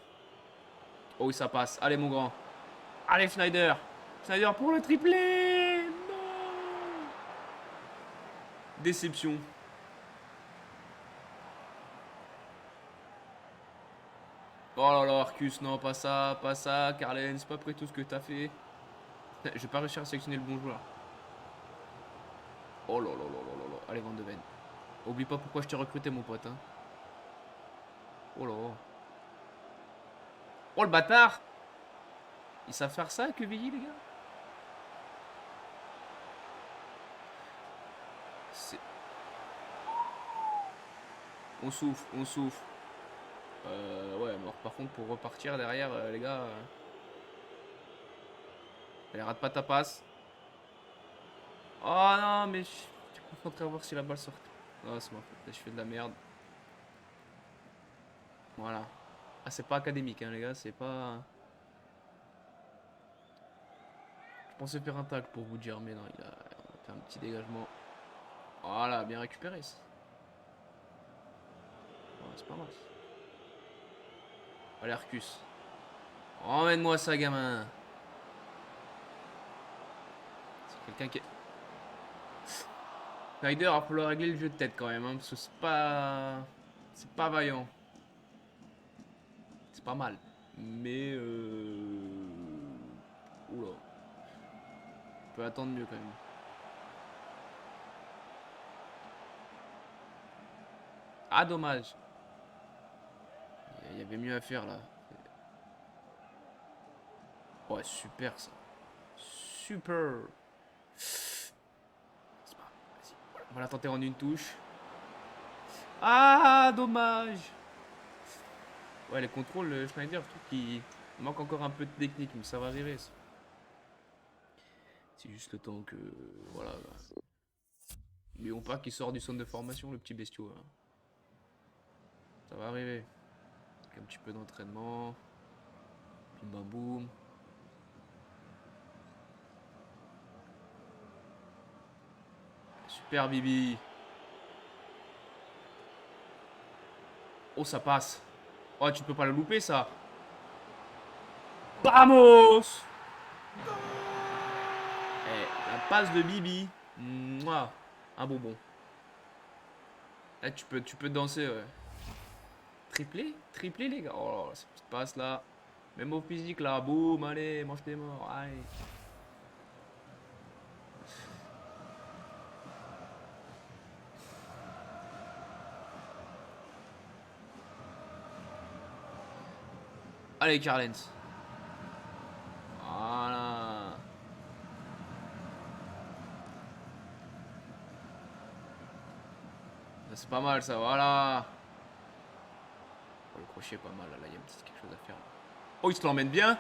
Oh oui, ça passe. Allez, mon grand. Allez, Schneider. Schneider pour le triplé. Non. Déception. Oh là là, Arcus, non, pas ça, pas ça. Carlen, c'est pas près tout ce que t'as fait. Je vais pas réussir à sélectionner le bon joueur. Oh là là là là là là. Allez, Van de Ven. Oublie pas pourquoi je t'ai recruté, mon pote. Hein. Oh là. Oh le bâtard. Ils savent faire ça, Quevilly, les gars? On souffle, on souffle. Ouais, alors par contre, pour repartir derrière, les gars... Allez, rate pas ta passe. Oh non, mais je suis concentré à voir si la balle sort. Oh, c'est ma faute, je fais de la merde. Voilà. Ah, c'est pas académique, hein, les gars, c'est pas... Je pensais faire un tacle pour vous dire, mais non, on a fait un petit dégagement. Voilà, bien récupéré. Ouais, c'est pas mal. Allez, Arcus. Emmène-moi ça, gamin. C'est quelqu'un qui est... Snyder, il va falloir régler le jeu de tête quand même, hein, parce que c'est pas... C'est pas vaillant. C'est pas mal. Mais... Oula. On peut attendre mieux quand même. Ah, dommage. Il y avait mieux à faire là. Ouais, super ça. Super. va la tenter en une touche. Ah, dommage. Ouais, les contrôles, Schneider, je trouve qu'il manque encore un peu de technique, mais ça va arriver. C'est juste le temps que... Voilà. N'oublions pas qu'il sort du centre de formation, le petit bestiau. Hein. Ça va arriver. Avec un petit peu d'entraînement. Puis bam boum. Super Bibi. Oh, ça passe. Oh, tu peux pas la louper, ça. Vamos. Eh, la passe de Bibi. Mouah. Un bonbon. Là, tu peux danser, ouais. Triplé? Triplé, les gars. Oh, cette petite passe, là. Même au physique, là. Boum, allez, mange tes morts. Allez. Allez, Carlens. Voilà. C'est pas mal, ça, voilà. Oh, le crochet est pas mal, là. Il y a peut-être quelque chose à faire. Oh, il se l'emmène bien.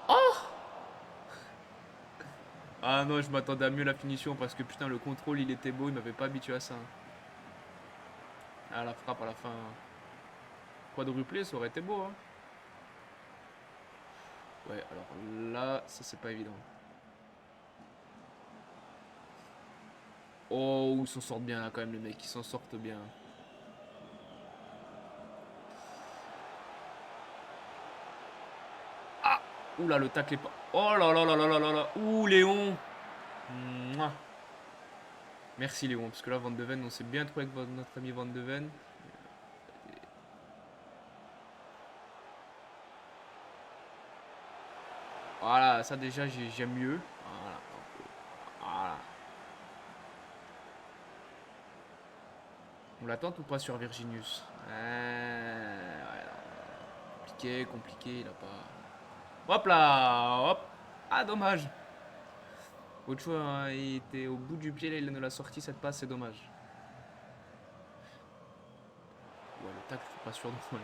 Oh! Ah non, je m'attendais à mieux la finition parce que putain, le contrôle, il était beau. Il m'avait pas habitué à ça. Ah, la frappe à la fin. Quadruplé, ça aurait été beau, hein. Ouais, alors là, ça, c'est pas évident. Oh, ils s'en sortent bien, là, quand même, les mecs. Ils s'en sortent bien. Ah! Oula, le tacle est pas... Oh là là là là là là là. Ouh, Léon. Mouah. Merci, Léon. Parce que là, Van de Ven, on s'est bien trouvé avec notre ami Van de Ven. Voilà, ça déjà, j'aime mieux. Voilà. Voilà. On l'attend ou pas sur Virginius? Ouais, compliqué, compliqué, il a pas... Hop là, hop. Ah, dommage. Autre chose, hein, il était au bout du pied, là, il nous l'a sorti, cette passe, c'est dommage. Ouais, le tacle, je suis pas sûr de moi.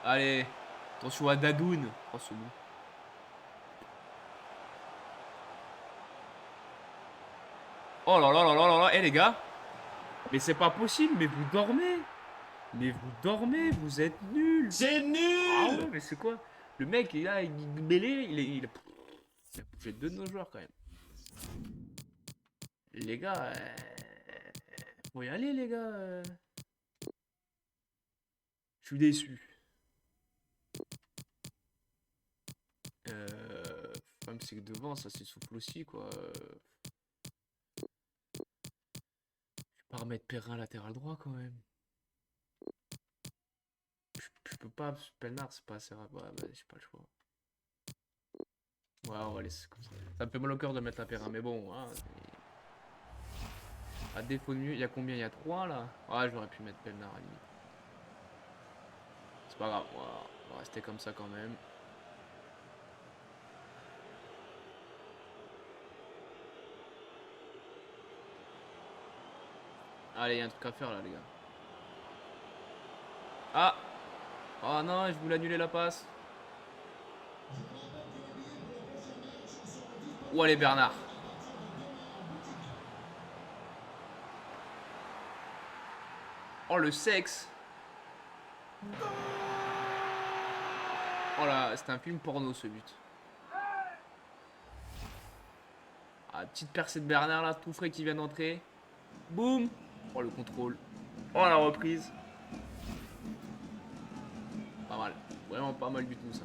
Allez, attention à Dadoun. Oh, ce bout. Oh là là là là là là, eh les gars. Mais c'est pas possible, mais vous dormez. Mais vous dormez, vous êtes nuls. C'est Ah nul! ouais, mais c'est quoi? Le mec, il a mêlé, il a bougé deux de nos joueurs quand même. Les gars, faut y aller, les gars. Je suis déçu. Le problème, c'est que devant, ça s'essouffle aussi, quoi. Je vais pas remettre Perrin latéral droit quand même. Je peux pas, Pelnard, c'est pas assez rare. Ouais, bah, j'ai pas le choix. Ouais, on va laisser comme ça. Ça me fait mal au cœur de mettre la Perrin, mais bon, hein, à défaut de mieux, il y a combien? Il y a 3 là? Ouais, j'aurais pu mettre Pelnard à la limite. C'est pas grave, voilà. On va rester comme ça quand même. Allez, il y a un truc à faire là, les gars. Ah! Oh non, je voulais annuler la passe. Où allez, Bernard? Oh, le sexe! Oh là, c'était un film porno ce but. Ah, petite percée de Bernard là, tout frais qui vient d'entrer. Boum! Oh, le contrôle. Oh, la reprise. Pas mal. Vraiment pas mal du tout ça.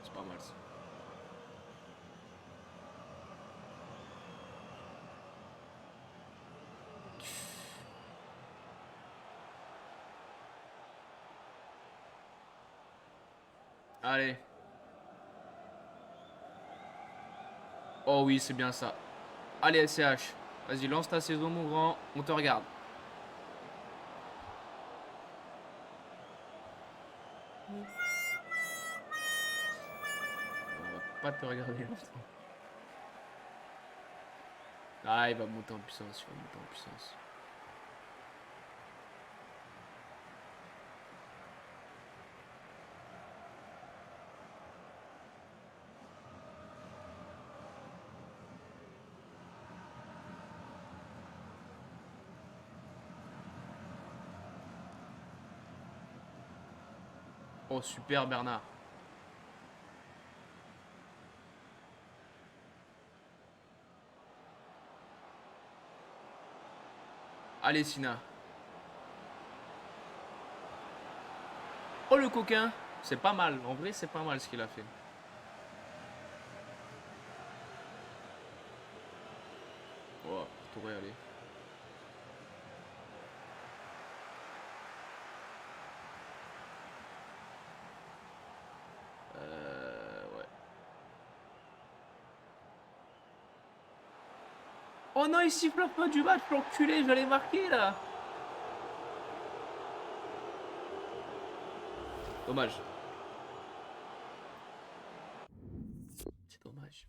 C'est pas mal ça. Allez. Oh oui, c'est bien ça. Allez, SCH. Vas-y, lance ta saison, mon grand. On te regarde. On va pas te regarder longtemps. Ah, il va monter en puissance. Il va monter en puissance. Oh, super, Bernard. Allez, Sina. Oh, le coquin. C'est pas mal. En vrai, c'est pas mal ce qu'il a fait. Oh, pourrait aller. Ouais. Oh non, il siffle un peu du match, l'enculé, j'allais marquer là. Dommage. C'est dommage.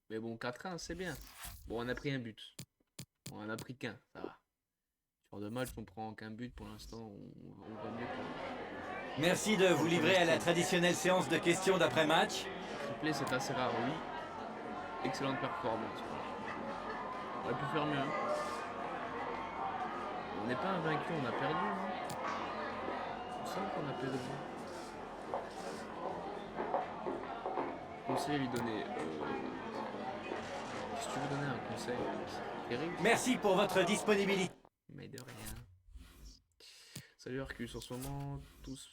Mais bon, 4-1, c'est bien. Bon, on a pris un but. On en a pris qu'un, ça va. Sur de match, on prend qu'un but pour l'instant, on va mieux que... Merci de vous livrer à la traditionnelle séance de questions d'après-match. Triplé, c'est assez rare, oui. Excellente performance. On aurait pu faire mieux. Hein. On n'est pas invaincu, on a perdu. Hein. Il me semble qu'on a perdu. Conseil à lui donner. Si tu veux donner un conseil, c'est terrible. Merci pour votre disponibilité. Mais de rien. Salut Hercule, en ce moment, tout se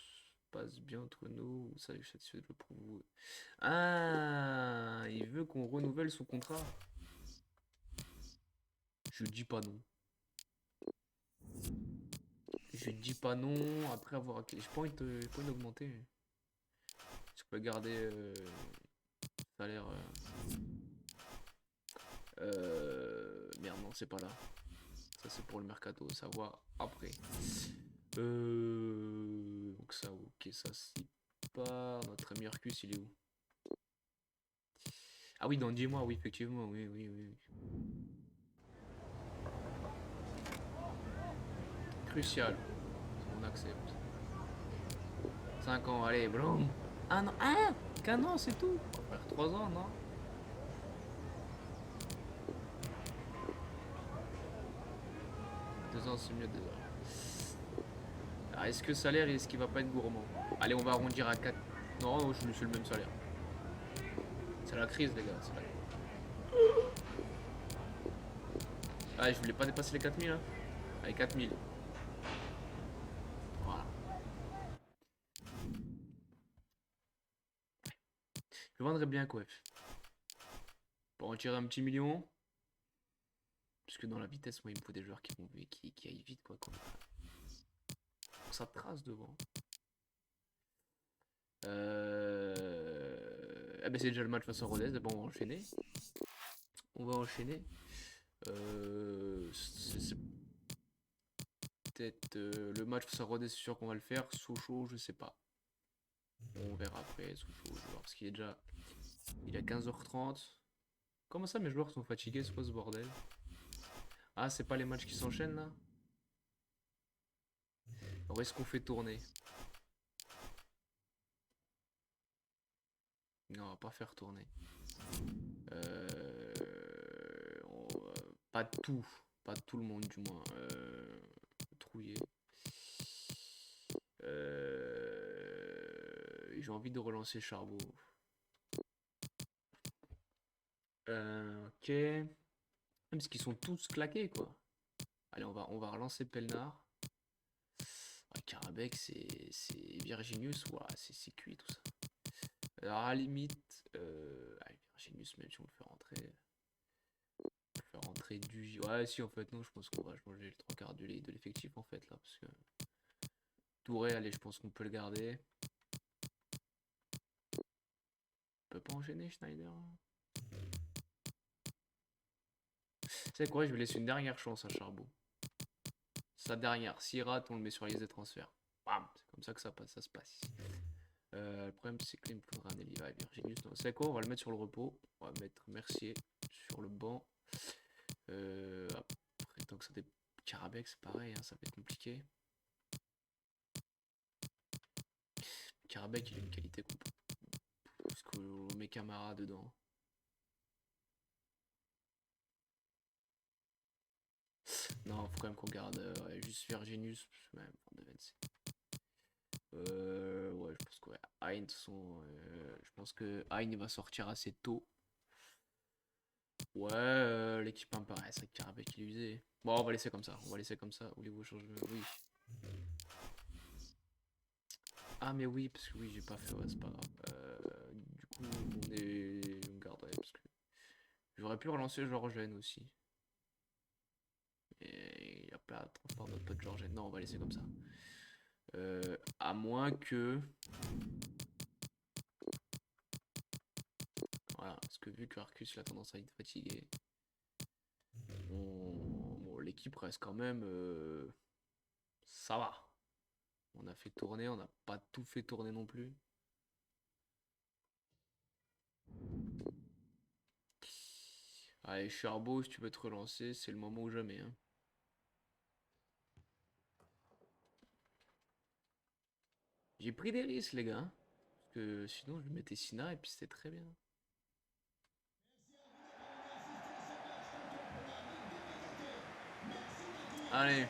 passe bien entre nous. Salut, je suis satisfait de le pour vous. Ah, il veut qu'on renouvelle son contrat. Je dis pas non. Je dis pas non après avoir... J'ai pas envie d'augmenter. Je peux garder salaire... Merde, non, c'est pas là. Ça, c'est pour le mercato, savoir après. Donc ça, ok, ça c'est pas... Notre ami Arcus, il est où? Ah oui, dans 10 mois, oui, effectivement, oui, oui, oui. Crucial. On accepte. 5 ans, allez, blum. Ah non, ah, qu'un an, c'est tout. On va faire 3 ans, non? Deux ans, c'est mieux, 2 ans. Alors, est-ce que salaire, est-ce qu'il va pas être gourmand? Allez, on va arrondir à 4. Non, je me suis le même salaire. C'est la crise, les gars. Ah, je voulais pas dépasser les 4000, hein. Allez, 4000. Voilà. Je vendrais bien quoi. Pour en tirer un petit million. Parce que dans la vitesse, moi, il me faut des joueurs qui aillent vite, quoi. Ça trace devant. Ah ben c'est déjà le match face à Rodez. Bon, on va enchaîner. On va enchaîner. C'est peut-être le match face à Rodez, c'est sûr qu'on va le faire. Sochaux, je sais pas. On verra après. Sochaux, je vais voir parce qu'il est déjà... Il est à 15h30. Comment ça mes joueurs sont fatigués, c'est quoi ce bordel? Ah, c'est pas les matchs qui s'enchaînent là? Alors est-ce qu'on fait tourner? Non, on va pas faire tourner. Pas tout. Pas tout le monde du moins. Trouillé. J'ai envie de relancer Charbot. Ok. Même parce qu'ils sont tous claqués quoi. Allez, on va relancer Pelnard. Ah, Karabek, c'est Virginius. Ouais, c'est cuit tout ça. Alors à la limite, allez, Virginius, même si on le fait rentrer. Faire rentrer du... Ouais, si, en fait, non, je pense qu'on va changer le 3/4 de l'effectif, en fait, là, parce que... Touré, allez, je pense qu'on peut le garder. peut pas enchaîner, Schneider. C'est quoi, je vais laisser une dernière chance à Charbot. Sa dernière. S'il rate, on le met sur la liste des transferts. Bam, c'est comme ça que ça se passe. Le problème, c'est qu'il me faudra un Eliva et Virginius. C'est quoi, on va le mettre sur le repos. On va mettre Mercier sur le banc. Après, tant que ça dépend. Karabek, c'est pareil, hein, ça va être compliqué. Karabek, il a une qualité qu'on peut. Parce qu'on met Camara dedans. Non, faut quand même qu'on garde juste Virginius. Même Van de Ven, ouais, je pense que ouais. Hein, je pense que Hein il va sortir assez tôt. Ouais, l'équipe me paraît, c'est Karabek qui est usé. Bon, on va laisser comme ça. On va laisser comme ça. Voulez-vous changer? Oui. Ah, mais oui, parce que oui, j'ai pas fait. Ouais, c'est pas grave. Du coup, on garde. Ouais, parce que j'aurais pu relancer Georgen aussi. Et il n'y a pas de transport notre pote Georgen. Non, on va laisser comme ça. À moins que. Voilà, parce que vu que Arcus il a tendance à être fatigué, bon, l'équipe reste quand même. Ça va. On a fait tourner, on n'a pas tout fait tourner non plus. Allez, Charbot, si tu veux te relancer, c'est le moment ou jamais. Hein. J'ai pris des risques, les gars. Hein, parce que sinon, je mettais Sina et puis c'était très bien. Allez.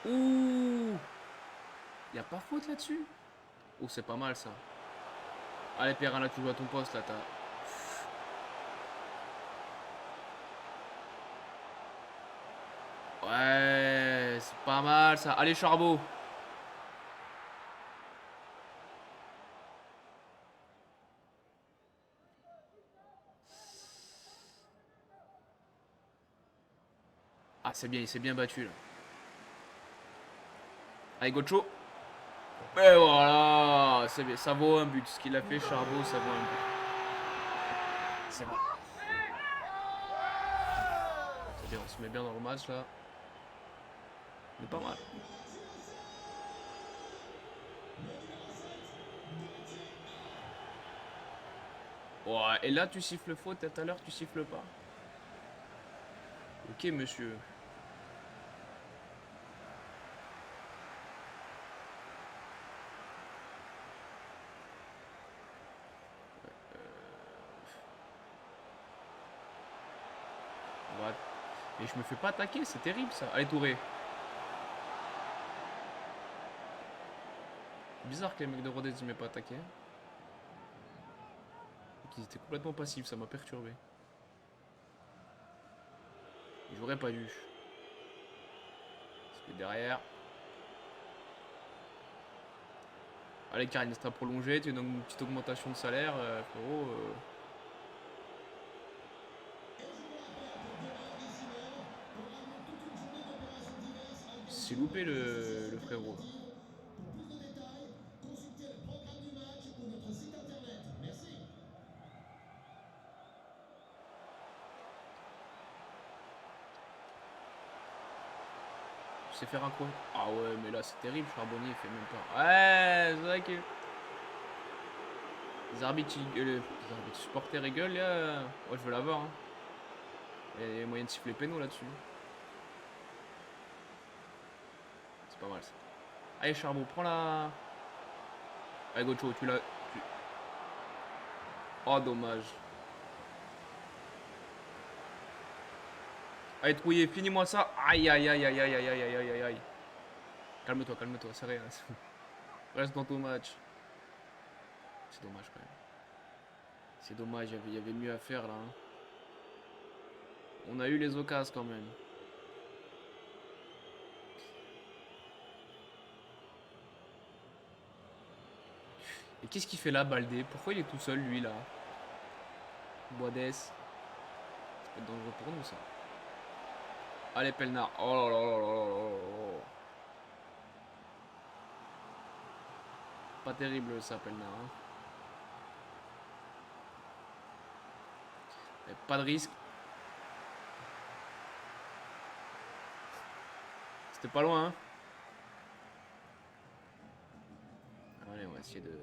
Ouh. Y a pas faute là-dessus? Oh, c'est pas mal ça. Allez, Perrin, là, tu joues à ton poste, là, t'as. Ouais, c'est pas mal ça. Allez, Charbot. Ah, c'est bien, il s'est bien battu là. Allez, Gocho. Et voilà, c'est bien, ça vaut un but. Ce qu'il a fait, Charbot, ça vaut un but. C'est bon. C'est bien, on se met bien dans le match là. C'est pas mal. Ouais, et là tu siffles faute, tout à l'heure tu siffles pas. Ok, monsieur. Ouais. Et je me fais pas attaquer, c'est terrible ça. Allez, Touré. Bizarre que les mecs de Rodez ils m'aient pas attaqué. Ils étaient complètement passifs, ça m'a perturbé. J'aurais pas dû. Parce que derrière. Allez, Karine, sera prolongé, tu as une petite augmentation de salaire, frérot. C'est loupé le frérot. Tu sais faire un coin. Ah ouais, mais là c'est terrible, Charbonnier il fait même pas. Ouais, c'est vrai que. Les arbitres, les arbitres supporters rigolent là. Ouais, je veux l'avoir. Hein. Il y a moyen de siffler péno là-dessus. C'est pas mal ça. Allez, Charbon, prends la. Allez, Gocho, tu l'as. Oh, dommage. Allez, Trouillé, finis-moi ça. Aïe, aïe, aïe, aïe, aïe, aïe, aïe, aïe, aïe, aïe. Calme-toi, c'est rien. Reste dans ton match. C'est dommage quand même. C'est dommage, il y avait mieux à faire là. Hein. On a eu les occasions quand même. Et qu'est-ce qu'il fait là, Baldé? Pourquoi il est tout seul, lui, là? Boades. Ça peut être dangereux pour nous, ça. Allez, Pelnard. Oh là là là là là là là. Pas terrible, ça, Pelnard. Hein. Mais pas de risque. C'était pas loin, hein. Allez, on va essayer de...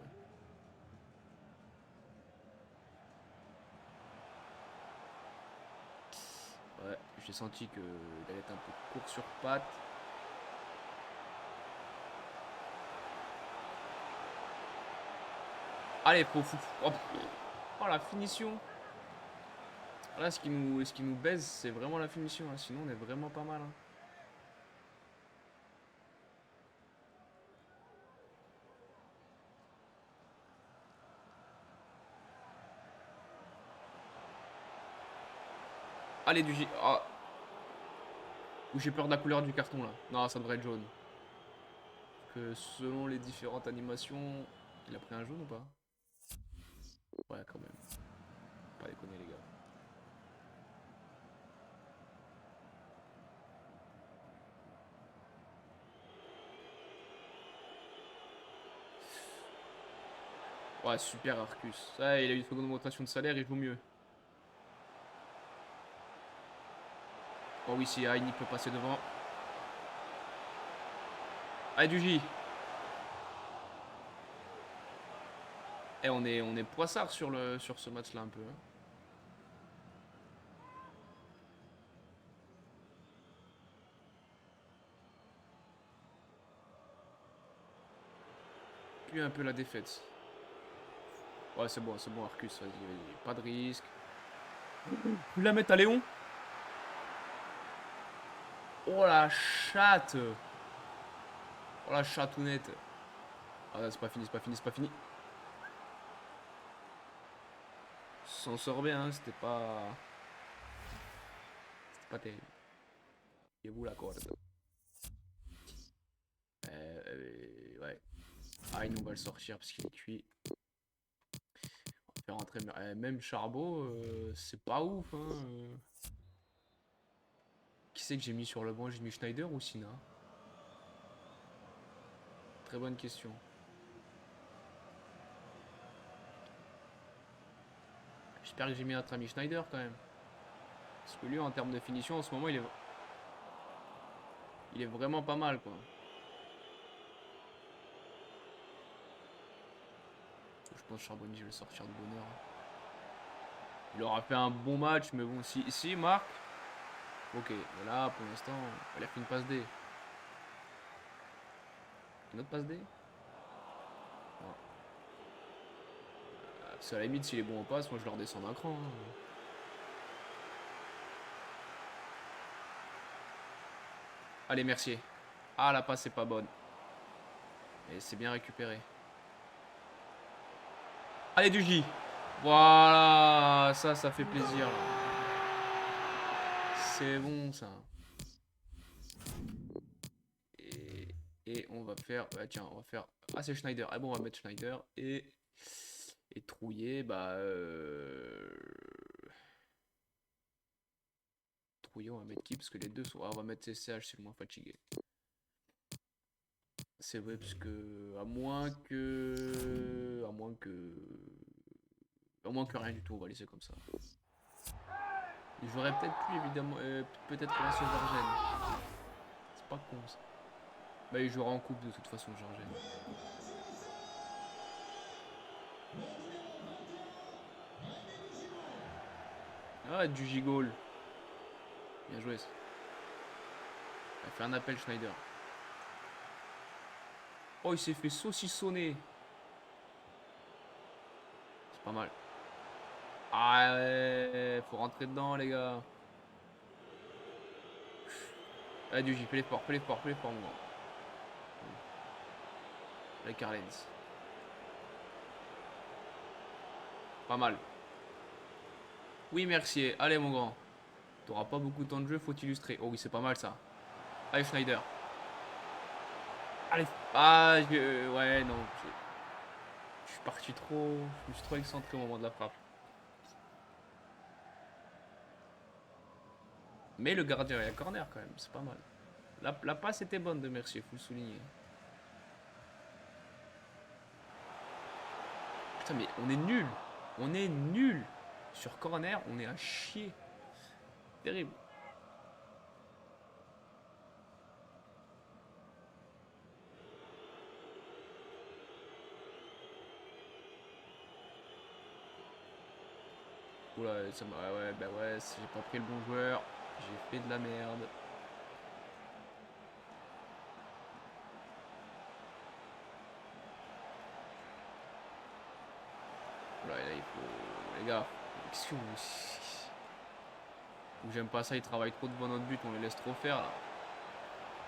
Ouais, j'ai senti qu'il allait être un peu court sur patte. Allez, oh, oh, la finition. Là, ce qui nous baise, c'est vraiment la finition. Hein. Sinon, on est vraiment pas mal. Hein. Allez, du J. Oh. Ou j'ai peur de la couleur du carton là. Non, ça devrait être jaune. Que selon les différentes animations, il a pris un jaune ou pas? Ouais, quand même. Pas déconner, les gars. Ouais, super Arcus. Ça, il a eu une seconde augmentation de salaire, il joue mieux. Oh oui, si Aïni peut passer devant. Allez, du J. Eh, on est poissard sur ce match-là un peu. Hein. Puis un peu la défaite. Ouais, c'est bon, Arcus. Vas-y, vas-y. Pas de risque. Vous la mettre à Léon. Oh la chatte. Oh la chatounette. Ah là, c'est pas fini, c'est pas fini, c'est pas fini. S'en sort bien, hein, c'était pas terrible. Et vous la corde. Ouais. Ah, il nous va le sortir parce qu'il est cuit. On va faire rentrer même Charbot, c'est pas ouf. Hein. Qui c'est que j'ai mis sur le banc? J'ai mis Schneider ou Sina? Très bonne question. J'espère que j'ai mis notre ami Schneider quand même. Parce que lui, en termes de finition, en ce moment, il est vraiment pas mal, quoi. Je pense que Charbonnier, je vais le sortir de bonheur. Il aura fait un bon match, mais bon, si Marc. Ok, mais là, pour l'instant, il a fait une passe D. Une autre passe D? Non. Parce qu'à la limite, s'il est bon en passe, moi je le redescends d'un cran. Hein. Allez, Mercier. Ah, la passe est pas bonne. Mais c'est bien récupéré. Allez, du J. Voilà, ça fait plaisir. C'est bon, ça. Et on va faire... Bah, tiens, on va faire... Ah, c'est Schneider. Ah bon, on va mettre Schneider. Et Trouillet, bah... Trouillet, on va mettre qui? Parce que les deux sont... Ah, on va mettre CCH, c'est le moins fatigué. C'est vrai, parce que... À moins que rien du tout, on va laisser comme ça. J'aurais peut-être pu, évidemment... peut-être commencer Georgène. C'est pas con, ça. Bah, il jouera en coupe de toute façon, Georgène. Ah, du gigole. Bien joué ça. Il a fait un appel Schneider. Oh, il s'est fait saucissonner. C'est pas mal. Ah ouais, faut rentrer dedans les gars. Allez, du J, fais l'effort, mon gars. Allez, Carlens. Pas mal. Oui, merci. Allez, mon grand. T'auras pas beaucoup de temps de jeu, faut t'illustrer. Oh oui, c'est pas mal ça. Allez, Schneider. Allez. Ah, ouais, non. Je suis parti trop... Je me suis trop excentré au moment de la frappe. Mais le gardien est à corner quand même, c'est pas mal. La passe était bonne de Mercier, faut le souligner. Putain mais on est nul. On est nul. Sur corner, on est à chier. Terrible. Oula, ça m'a... Ouais, bah ouais, j'ai pas pris le bon joueur. J'ai fait de la merde. Oula, là, il faut... Les gars, qu'est-ce que j'aime pas ça, ils travaillent trop devant notre but, on les laisse trop faire là.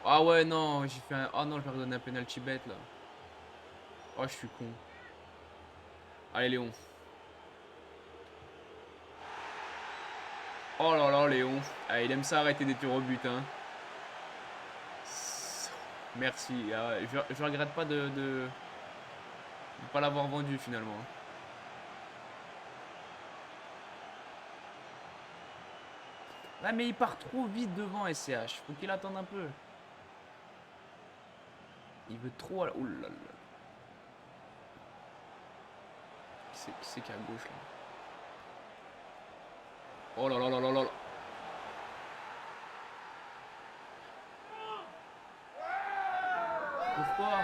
Ah ouais, non, j'ai fait un... Ah non, je leur donne un penalty bête là. Oh, je suis con. Allez, Léon. Oh là là, Léon. Ah, il aime ça arrêter des tirs au but, hein. Merci. Ah ouais, je regrette pas de pas l'avoir vendu finalement. Ouais, mais il part trop vite devant SCH. Faut qu'il attende un peu. Il veut trop... Oh là là. Qui c'est qui est à gauche là? Oh là là là là là là. Pourquoi?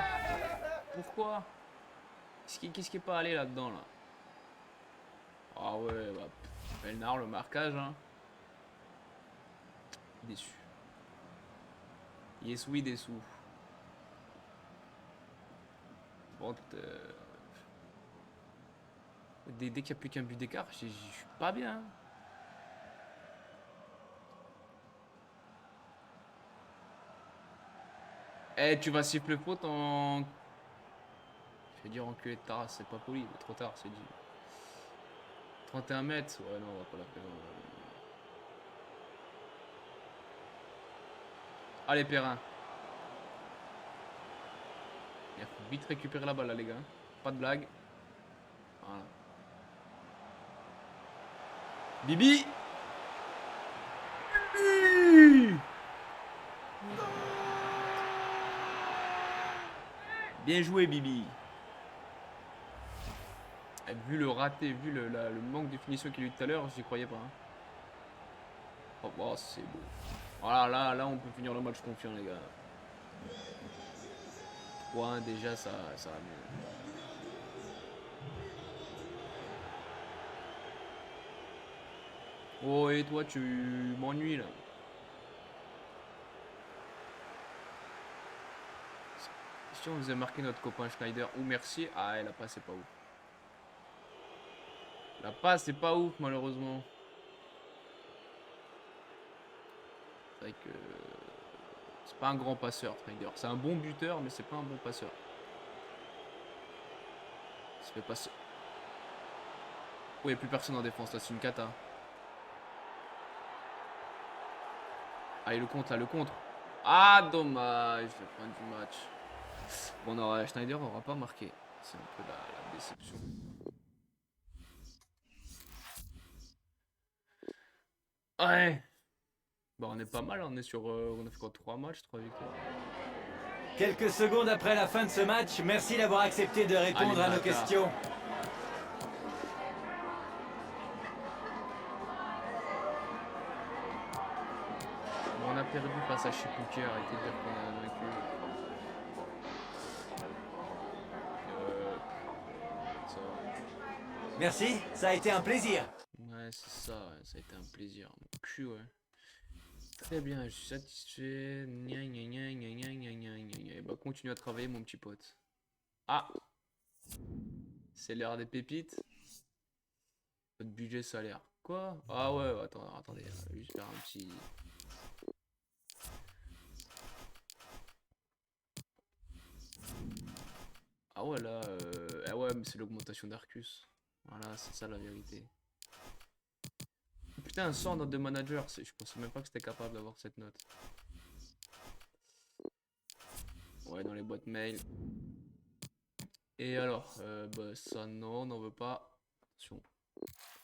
Pourquoi? Qu'est-ce qui est pas allé là-dedans là? Ah ouais, bah... Belnard, le marquage, hein. Déçu. Yes, oui, déçu. Bon, dès qu'il n'y a plus qu'un but d'écart, je suis pas bien. Eh, tu vas siffler faute en... Je vais dire enculé de ta race, c'est pas poli, mais trop tard, c'est dit. 31 mètres, ouais, non, on va pas la faire. Allez, Perrin. Il faut vite récupérer la balle, là, les gars. Pas de blague. Voilà. Bibi! Bien joué, Bibi. Et vu le raté, vu le manque de finition qu'il a eu tout à l'heure, j'y croyais pas. Hein. Oh, oh c'est beau. Voilà, là, on peut finir le match confiant, les gars. 3-1 déjà, ça va mieux. Oh, et toi, tu m'ennuies, là. Si on faisait marquer notre copain Schneider ou Mercier, ah, la passe, c'est pas ouf. La passe, c'est pas ouf, malheureusement. C'est vrai que c'est pas un grand passeur, Schneider. C'est un bon buteur, mais c'est pas un bon passeur. Il se fait passer. Oh, il n'y a plus personne en défense, là, c'est une cata. Ah, et le contre, là, le contre. Ah, dommage, la fin du match. Bon, non, Schneider n'aura pas marqué. C'est un peu la déception. Ouais. Bon, on est pas mal, on est sur... on a fait quoi, 3 matchs, 3 victoires. Quelques secondes après la fin de ce match, merci d'avoir accepté de répondre à nos questions. Bon, on a perdu face à Chipuki, arrêtez de dire qu'on a vaincu. Ça va. Merci, ça a été un plaisir. Ouais, c'est ça, ouais, ça a été un plaisir. Mon cul, ouais. Très bien, je suis satisfait. Gna, gna, gna, gna, gna, gna, gna, gna, gna. Bah, continue à travailler, mon petit pote. Ah! C'est l'heure des pépites. Votre budget salaire. Quoi? Ah ouais, attendez, je vais juste faire un petit... Ah ouais, là, ah ouais, mais c'est l'augmentation d'Arcus. Voilà, c'est ça la vérité. Putain, 100 note de manager, je pensais même pas que c'était capable d'avoir cette note. Ouais, dans les boîtes mail. Et alors, bah, ça, non, on n'en veut pas. Attention,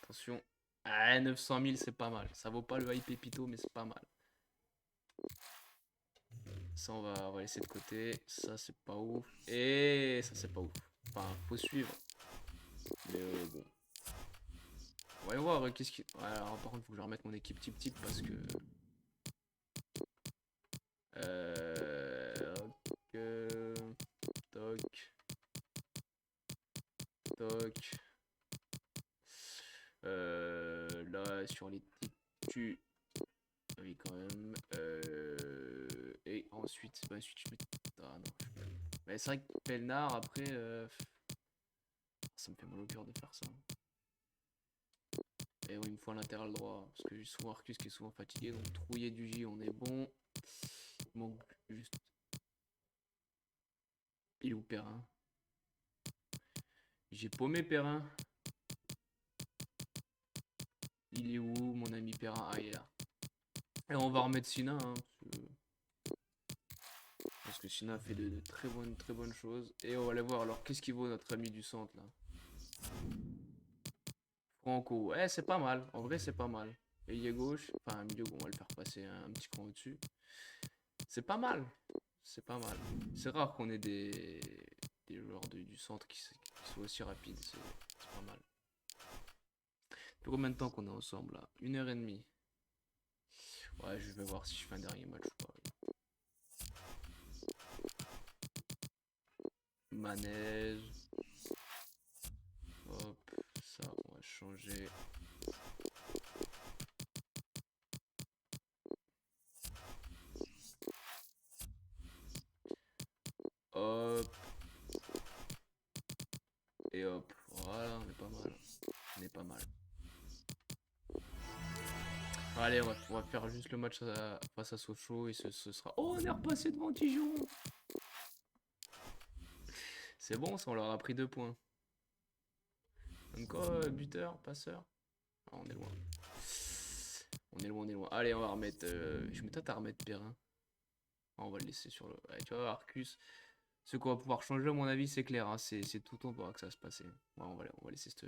attention. Ah, 900 000, c'est pas mal. Ça vaut pas le high pépito, mais c'est pas mal. Ça, on va laisser de côté. Ça, c'est pas ouf. Et ça, c'est pas ouf. Enfin, faut suivre. Mais bon. Voyons voir qu'est-ce qui. Ouais, alors, par contre, faut que je remette mon équipe type parce que. Ok. Toc. Toc. Là, sur les titus. Oui, quand même. Et ensuite, bah, ensuite je mets. Ah non. Mais c'est vrai que Pelnard, après. Ça me fait mal au cœur de faire ça. Et oui, il me faut un latéral droit. Parce que j'ai souvent Arcus qui est souvent fatigué. Donc, trouiller du J, on est bon. Il manque juste. Il est où Perrin? J'ai paumé Perrin. Il est où mon ami Perrin? Ah, il est là. Et on va remettre Sina. Hein, parce que Sina fait de très bonnes choses. Et on va aller voir. Alors, qu'est-ce qu'il vaut notre ami du centre là? Franco. Ouais, c'est pas mal. En vrai, c'est pas mal. Ailier gauche. Enfin, milieu, on va le faire passer un petit cran au-dessus. C'est pas mal. C'est pas mal. C'est rare qu'on ait des joueurs du centre qui soient aussi rapides. C'est pas mal. Depuis combien de temps qu'on est ensemble là? 1h30. Ouais, je vais voir si je fais un dernier match ou pas. Manège. Hop, ça, on va changer. Hop. Et hop. Voilà, on est pas mal. On est pas mal. Allez, on va faire juste le match face à Sochaux et ce sera... Oh, on est repassé devant Dijon. C'est bon, ça, on leur a pris 2 points. Comme quoi, buteur, passeur. Ah, on est loin. On est loin, on est loin. Allez, on va remettre... Je me tâte à remettre Perrin. Ah, on va le laisser sur le... Ouais, tu vois, Arcus. Ce qu'on va pouvoir changer, à mon avis, c'est clair. Hein. C'est tout le temps que ça va se passer. Ouais, on va laisser cette...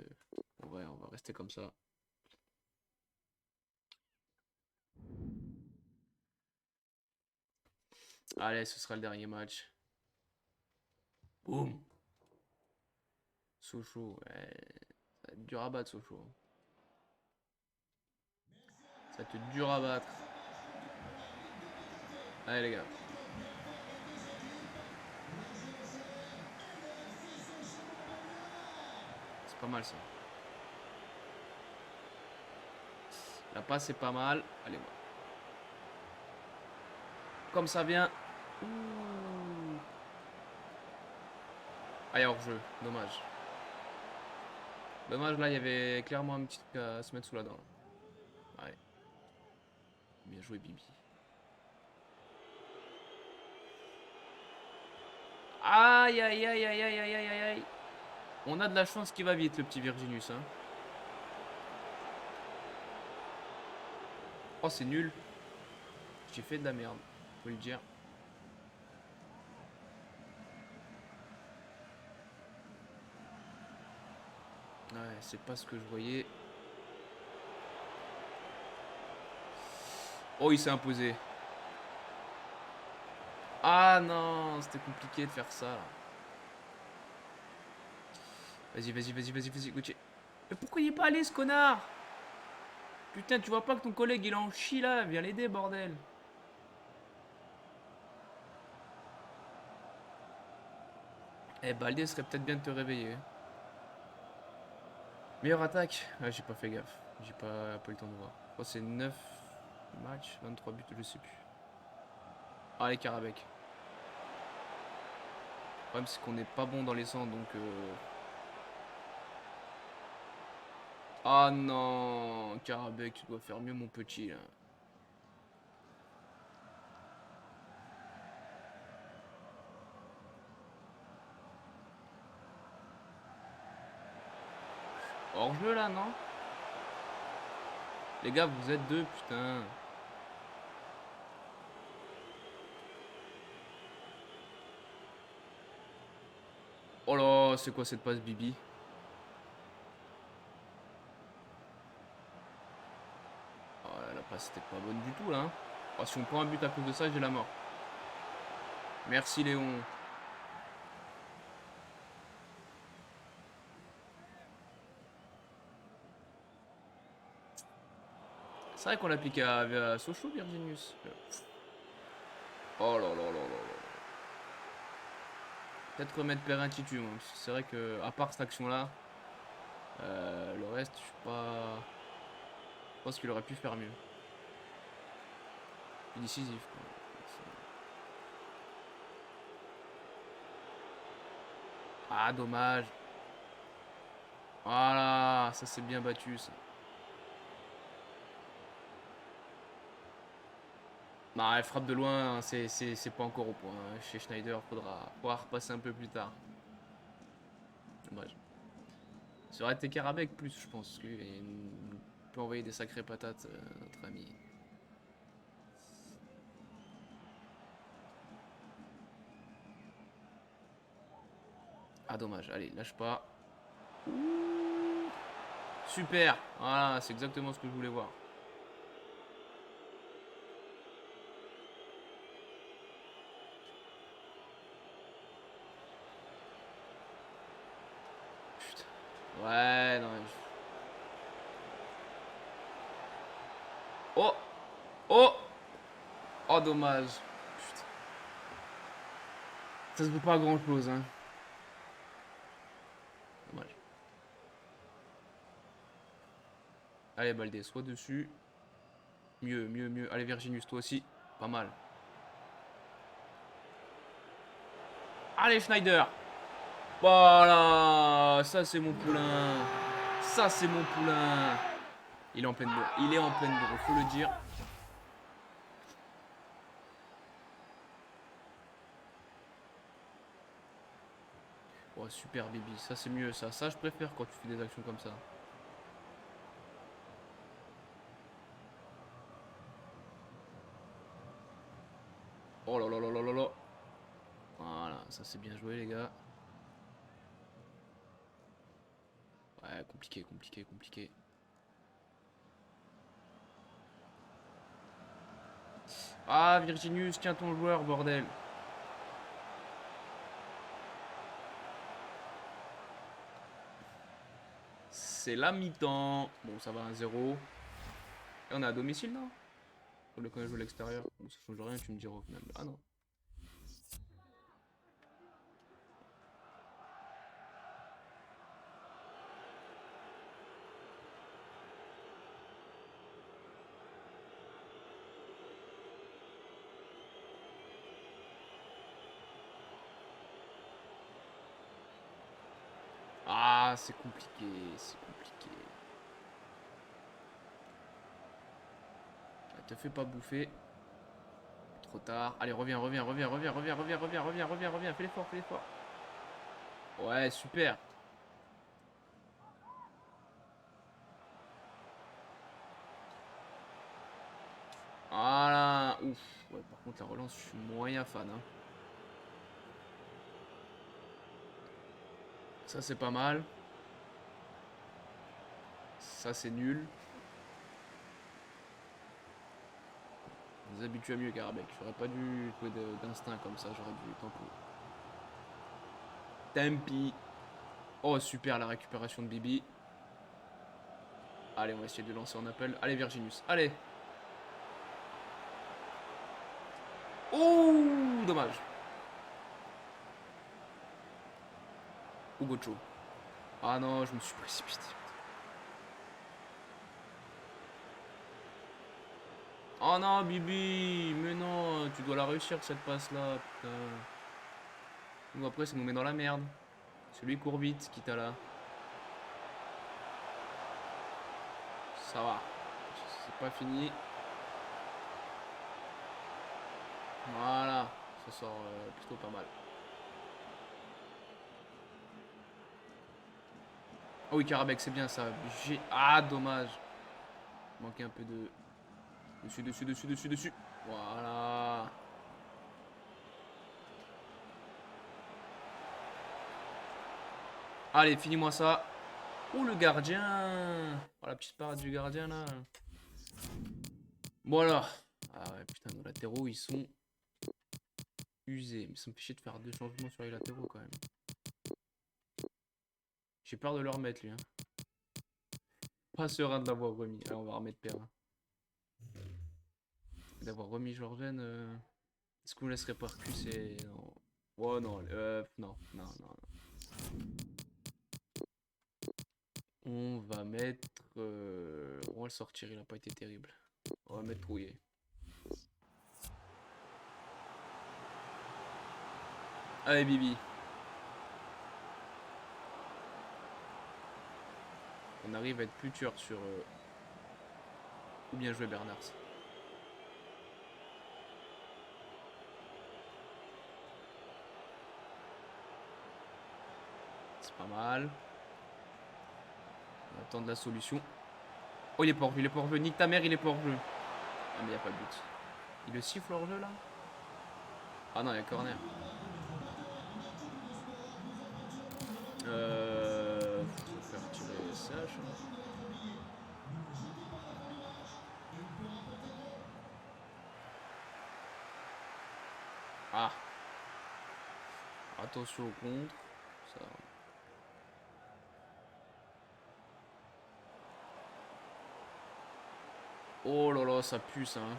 on va rester comme ça. Allez, ce sera le dernier match. Boum. Sochaux, ouais. Ça va être dur à battre, Sochaux. Ça va être dur à battre. Allez, les gars. C'est pas mal, ça. La passe est pas mal. Allez, moi. Comme ça vient. Ouh. Ah, il y a hors-jeu. Dommage. Dommage, là, il y avait clairement un petit truc à se mettre sous la dent. Ouais. Bien joué, Bibi. Aïe, aïe, aïe, aïe, aïe, aïe, aïe, aïe, aïe. On a de la chance qu'il va vite, le petit Virginius. Hein. Oh, c'est nul. J'ai fait de la merde, faut le dire. Ouais, c'est pas ce que je voyais. Oh, il s'est imposé. Ah non, c'était compliqué de faire ça. Vas-y, vas-y, vas-y, vas-y, vas-y, Gauthier. Mais pourquoi il est pas allé, ce connard? Putain, tu vois pas que ton collègue il est en chie là? Viens l'aider, bordel. Eh, Baldé serait peut-être bien de te réveiller. Meilleure attaque. Ah, j'ai pas fait gaffe. J'ai pas eu le temps de voir. Je crois que c'est 9 matchs, 23 buts, je sais plus. Allez, Karabek. Le problème, c'est qu'on n'est pas bon dans les centres, donc... Ah non, Karabek, tu dois faire mieux, mon petit, là. Hors-jeu, là, non? Les gars, vous êtes deux, putain. Oh là, c'est quoi cette passe Bibi? Oh, la passe était pas bonne du tout là. Hein. Oh, si on prend un but à cause de ça, j'ai la mort. Merci Léon. C'est vrai qu'on l'a piqué à Sochaux, Virginius. Oh là là là là là. Peut-être remettre Perrin titu. Hein. C'est vrai que, à part cette action-là, le reste, je suis pas. Je pense qu'il aurait pu faire mieux. Plus décisif. Quoi. Ah, dommage. Voilà, ça s'est bien battu ça. Non, elle frappe de loin, hein, c'est pas encore au point. Hein. Chez Schneider, faudra repasser un peu plus tard. Dommage. Ça aurait été Karabek plus, je pense. Lui, il peut envoyer des sacrées patates, notre ami. Ah, dommage. Allez, lâche pas. Ouh. Super. Voilà, c'est exactement ce que je voulais voir. Ouais, non. Oh! Oh! Oh, dommage. Putain. Ça se veut pas à grand chose, hein. Dommage. Allez, Baldé, soit dessus. Mieux, mieux, mieux. Allez, Virginius, toi aussi. Pas mal. Allez, Schneider! Voilà! Ça, c'est mon poulain. Ça, c'est mon poulain. Il est en pleine bourre. Il est en pleine bourre, faut le dire. Oh, super, Bibi. Ça, c'est mieux, ça. Ça, je préfère quand tu fais des actions comme ça. Oh là là là là là là. Voilà, ça, c'est bien joué, les gars. Ouais, compliqué, compliqué, compliqué. Ah, Virginius, tiens ton joueur, bordel. C'est la mi-temps. Bon, ça va 1-0. Et on est à domicile, non? Au lieu qu'on a joué à l'extérieur. Bon, ça change rien, tu me diras au final. Ah non. Ah, c'est compliqué, c'est compliqué. Te fais pas bouffer. Trop tard. Allez, reviens, reviens, reviens, reviens, reviens, reviens, reviens, reviens, reviens, reviens. Fais l'effort, fais l'effort. Ouais, super. Voilà. Ouf. Ouais, par contre, la relance, je suis moyen fan. Hein. Ça, c'est pas mal. Ça, c'est nul. Vous habituez à mieux, Karabek. J'aurais pas dû jouer d'instinct comme ça. J'aurais dû tempo. Tempi. Oh, super la récupération de Bibi. Allez, on va essayer de lancer en appel. Allez, Virginius. Allez. Oh, dommage. Ugocho. Ah non, je me suis précipité. Oh non, Bibi. Mais non, tu dois la réussir cette passe-là. Putain. Ou après, ça nous met dans la merde. Celui court vite, quitte à là. Ça va. C'est pas fini. Voilà. Ça sort plutôt pas mal. Oh oui, Karabek, c'est bien ça. Ah, dommage. Manquait un peu de... Dessus, dessus, dessus, dessus, dessus. Voilà. Allez, finis-moi ça. Oh, le gardien. Oh, la petite parade du gardien, là. Voilà. Ah ouais, putain, nos latéraux, ils sont usés. Mais ça me fait chier de faire 2 changements sur les latéraux, quand même. J'ai peur de le remettre, lui. Hein. Pas serein de l'avoir remis. Allez, on va remettre Perrin. D'avoir remis Jorgen. Est-ce qu'on laisserait pas reculer? Non. Oh non, non, non, non, non. On va mettre... on va le sortir, il a pas été terrible. On va mettre Trouillet. Allez Bibi. On arrive à être plus tueur sur... Ou bien joué Bernard. C'est pas mal. On va attendre la solution. Oh, il est pas hors jeu, il est pas hors jeu. Nique ta mère, il est pas hors jeu. Ah, mais il n'y a pas de but. Il le siffle hors jeu là? Ah non, il y a corner. Faut faire tirer SH. Ah. Attention au contre. Ça. Oh là là, ça pue ça. Hein.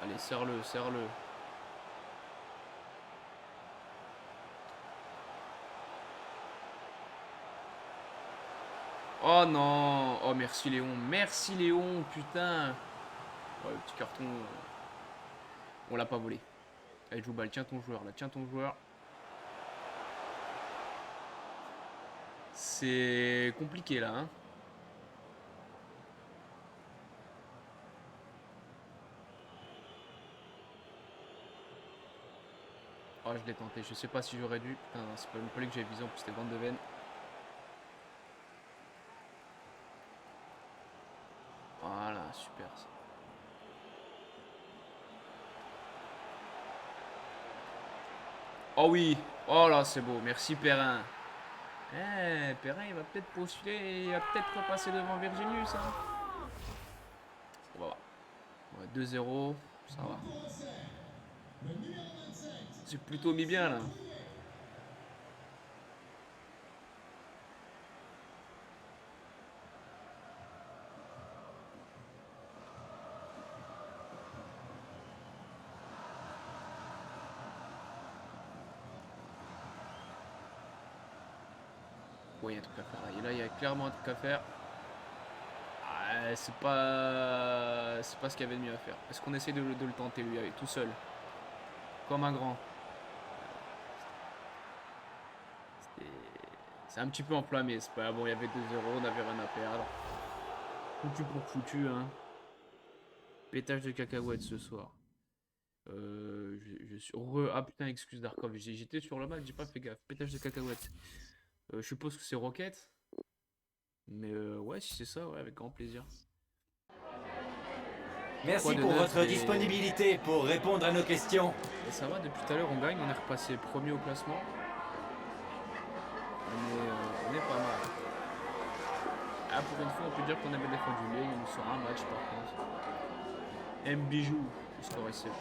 Allez, serre-le, serre-le. Oh non. Oh merci Léon. Merci Léon, putain. Oh, le petit carton. On l'a pas volé. Allez, joue balle. Tiens ton joueur là. Tiens ton joueur. C'est compliqué là. Hein. Oh, je l'ai tenté. Je sais pas si j'aurais dû. Putain, c'est pas une que j'avais visé. En plus, c'était Van de Ven. Voilà, super ça. Oh oui. Oh là, c'est beau. Merci Perrin. Eh, Perrin, il va peut-être postuler. Il va peut-être repasser devant Virginius. Hein. On va voir. Ouais, 2-0. Ça va. C'est plutôt mis bien là. Ouais, il y a un truc à faire là. Et là, il y a clairement un truc à faire. Ah, c'est pas ce qu'il y avait de mieux à faire. Est-ce qu'on essaie de le tenter lui avec tout seul? Comme un grand. C'est un petit peu enflammé. C'est pas bon, il y avait 2-0, on avait rien à perdre. Foutu pour foutu, hein. Pétage de cacahuètes ce soir. Je suis ah putain, excuse Darkov. J'étais sur le match, j'ai pas fait gaffe. Pétage de cacahuètes. Je suppose que c'est Rocket. Mais ouais, si c'est ça, ouais, avec grand plaisir. Merci pour votre disponibilité pour répondre à nos questions. Et ça va, depuis tout à l'heure on gagne, on est repassé premier au classement. On est pas mal. Ah, pour une fois, on peut dire qu'on avait défendu mieux. Il nous sort un match par contre. M Bijou, le score est safe.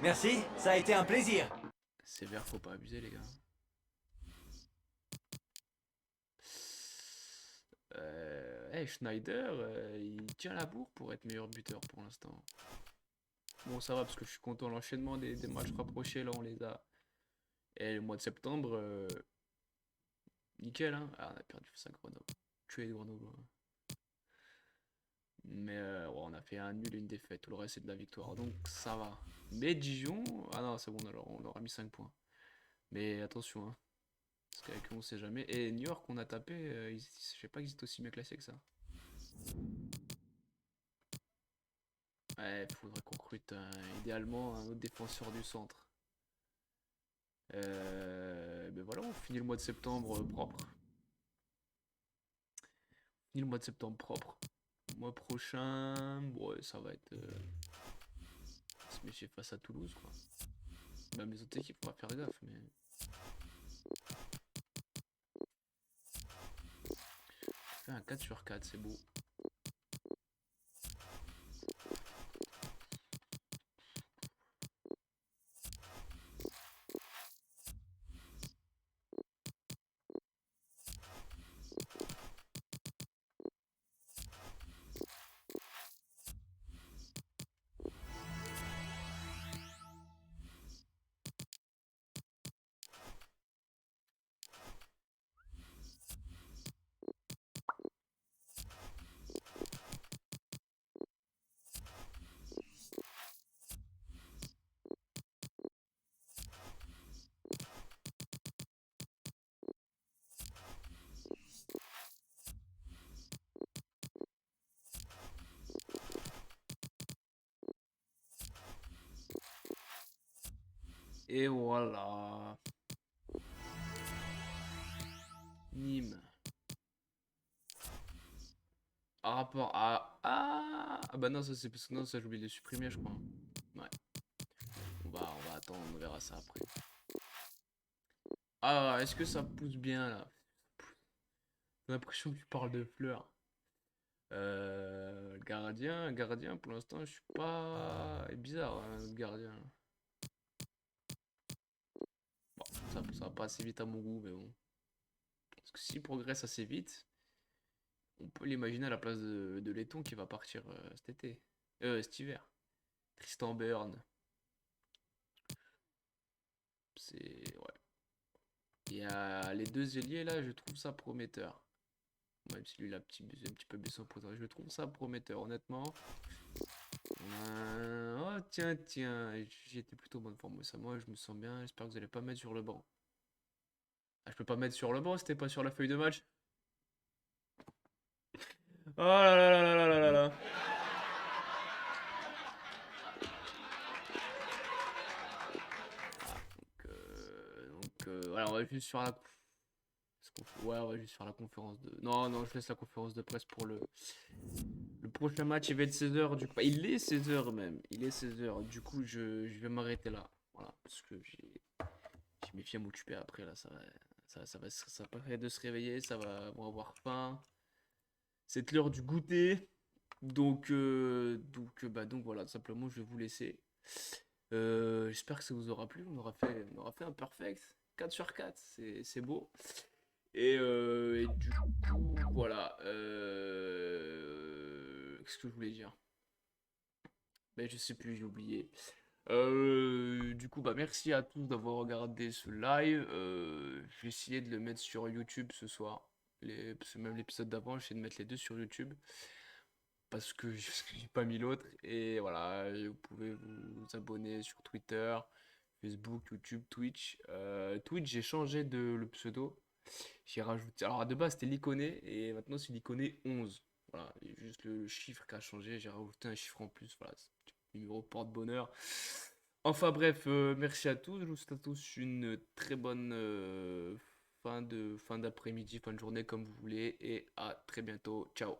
Merci, ça a été un plaisir. Sévère, faut pas abuser les gars. Schneider, il tient la bourre pour être meilleur buteur pour l'instant. Bon, ça va parce que je suis content. L'enchaînement des matchs rapprochés, là, on les a. Et le mois de septembre, nickel, hein. Ah, on a perdu face à Grenoble. Tué Grenoble. Mais ouais, on a fait un nul et une défaite. Tout le reste, c'est de la victoire. Donc, ça va. Mais Dijon, ah non, c'est bon, alors on leur a mis 5 points. Mais attention, hein. Parce qu'avec eux, on sait jamais. Et New York, on a tapé, je sais pas qu'ils étaient aussi mieux classés que ça. Ouais, faudrait qu'on recrute idéalement un autre défenseur du centre. Ben voilà, on finit le mois de septembre propre. On finit le mois de septembre propre. Le mois prochain, ouais, ça va être se méfier face à Toulouse, quoi. Bah, mes autres équipes, on va faire gaffe, mais. Fait un 4 sur 4, c'est beau. Et voilà. Nîmes. Par rapport à... Ah bah non, ça c'est parce que non, ça j'ai oublié de les supprimer, je crois. Ouais. On va attendre, on verra ça après. Ah, est-ce que ça pousse bien là? J'ai l'impression que tu parles de fleurs. Gardien, pour l'instant, je suis pas... Il est bizarre, hein, notre gardien. Bon, ça va pas assez vite à mon goût, mais bon. Parce que s'il progresse assez vite, on peut l'imaginer à la place de Letton qui va partir cet été. Cet hiver. Tristan Burn. C'est... Ouais. Il y a les deux ailiers là, je trouve ça prometteur. Même si lui il a un petit peu baissé en potentiel, je trouve ça prometteur, honnêtement. Oh tiens, j'étais plutôt en bonne forme. Ça, moi je me sens bien, j'espère que vous allez pas mettre sur le banc. Ah, je peux pas mettre sur le banc, c'était pas sur la feuille de match. Oh là là là là là là là. Voilà, on va juste faire la... Ouais, on va juste faire la conférence de... Non, je laisse la conférence de presse pour le prochain match. Il va être 16h du coup. Il est 16h même. Il est 16h. Du coup, je vais m'arrêter là. Voilà, parce que j'ai mes filles à m'occuper après. Là, ça va pas de se réveiller. Vont avoir faim. C'est l'heure du goûter. Donc voilà, tout simplement, je vais vous laisser. J'espère que ça vous aura plu. On aura fait un perfect 4 sur 4. C'est beau. Et du coup, voilà. Qu'est-ce que je voulais dire? Ben, je sais plus, j'ai oublié. Du coup, bah merci à tous d'avoir regardé ce live. Je vais essayer de le mettre sur YouTube ce soir. Même l'épisode d'avant, j'essaie de mettre les deux sur YouTube. Parce que j'ai pas mis l'autre. Et voilà, vous pouvez vous abonner sur Twitter, Facebook, YouTube, Twitch. Twitch, j'ai changé le pseudo. J'ai rajouté. Alors de base c'était l'iconé et maintenant c'est l'iconé 11. Voilà, il y a juste le chiffre qui a changé. J'ai rajouté un chiffre en plus. Voilà, c'est un petit numéro porte-bonheur. Enfin bref, merci à tous. Je vous souhaite à tous une très bonne fin d'après-midi, fin de journée comme vous voulez. Et à très bientôt. Ciao.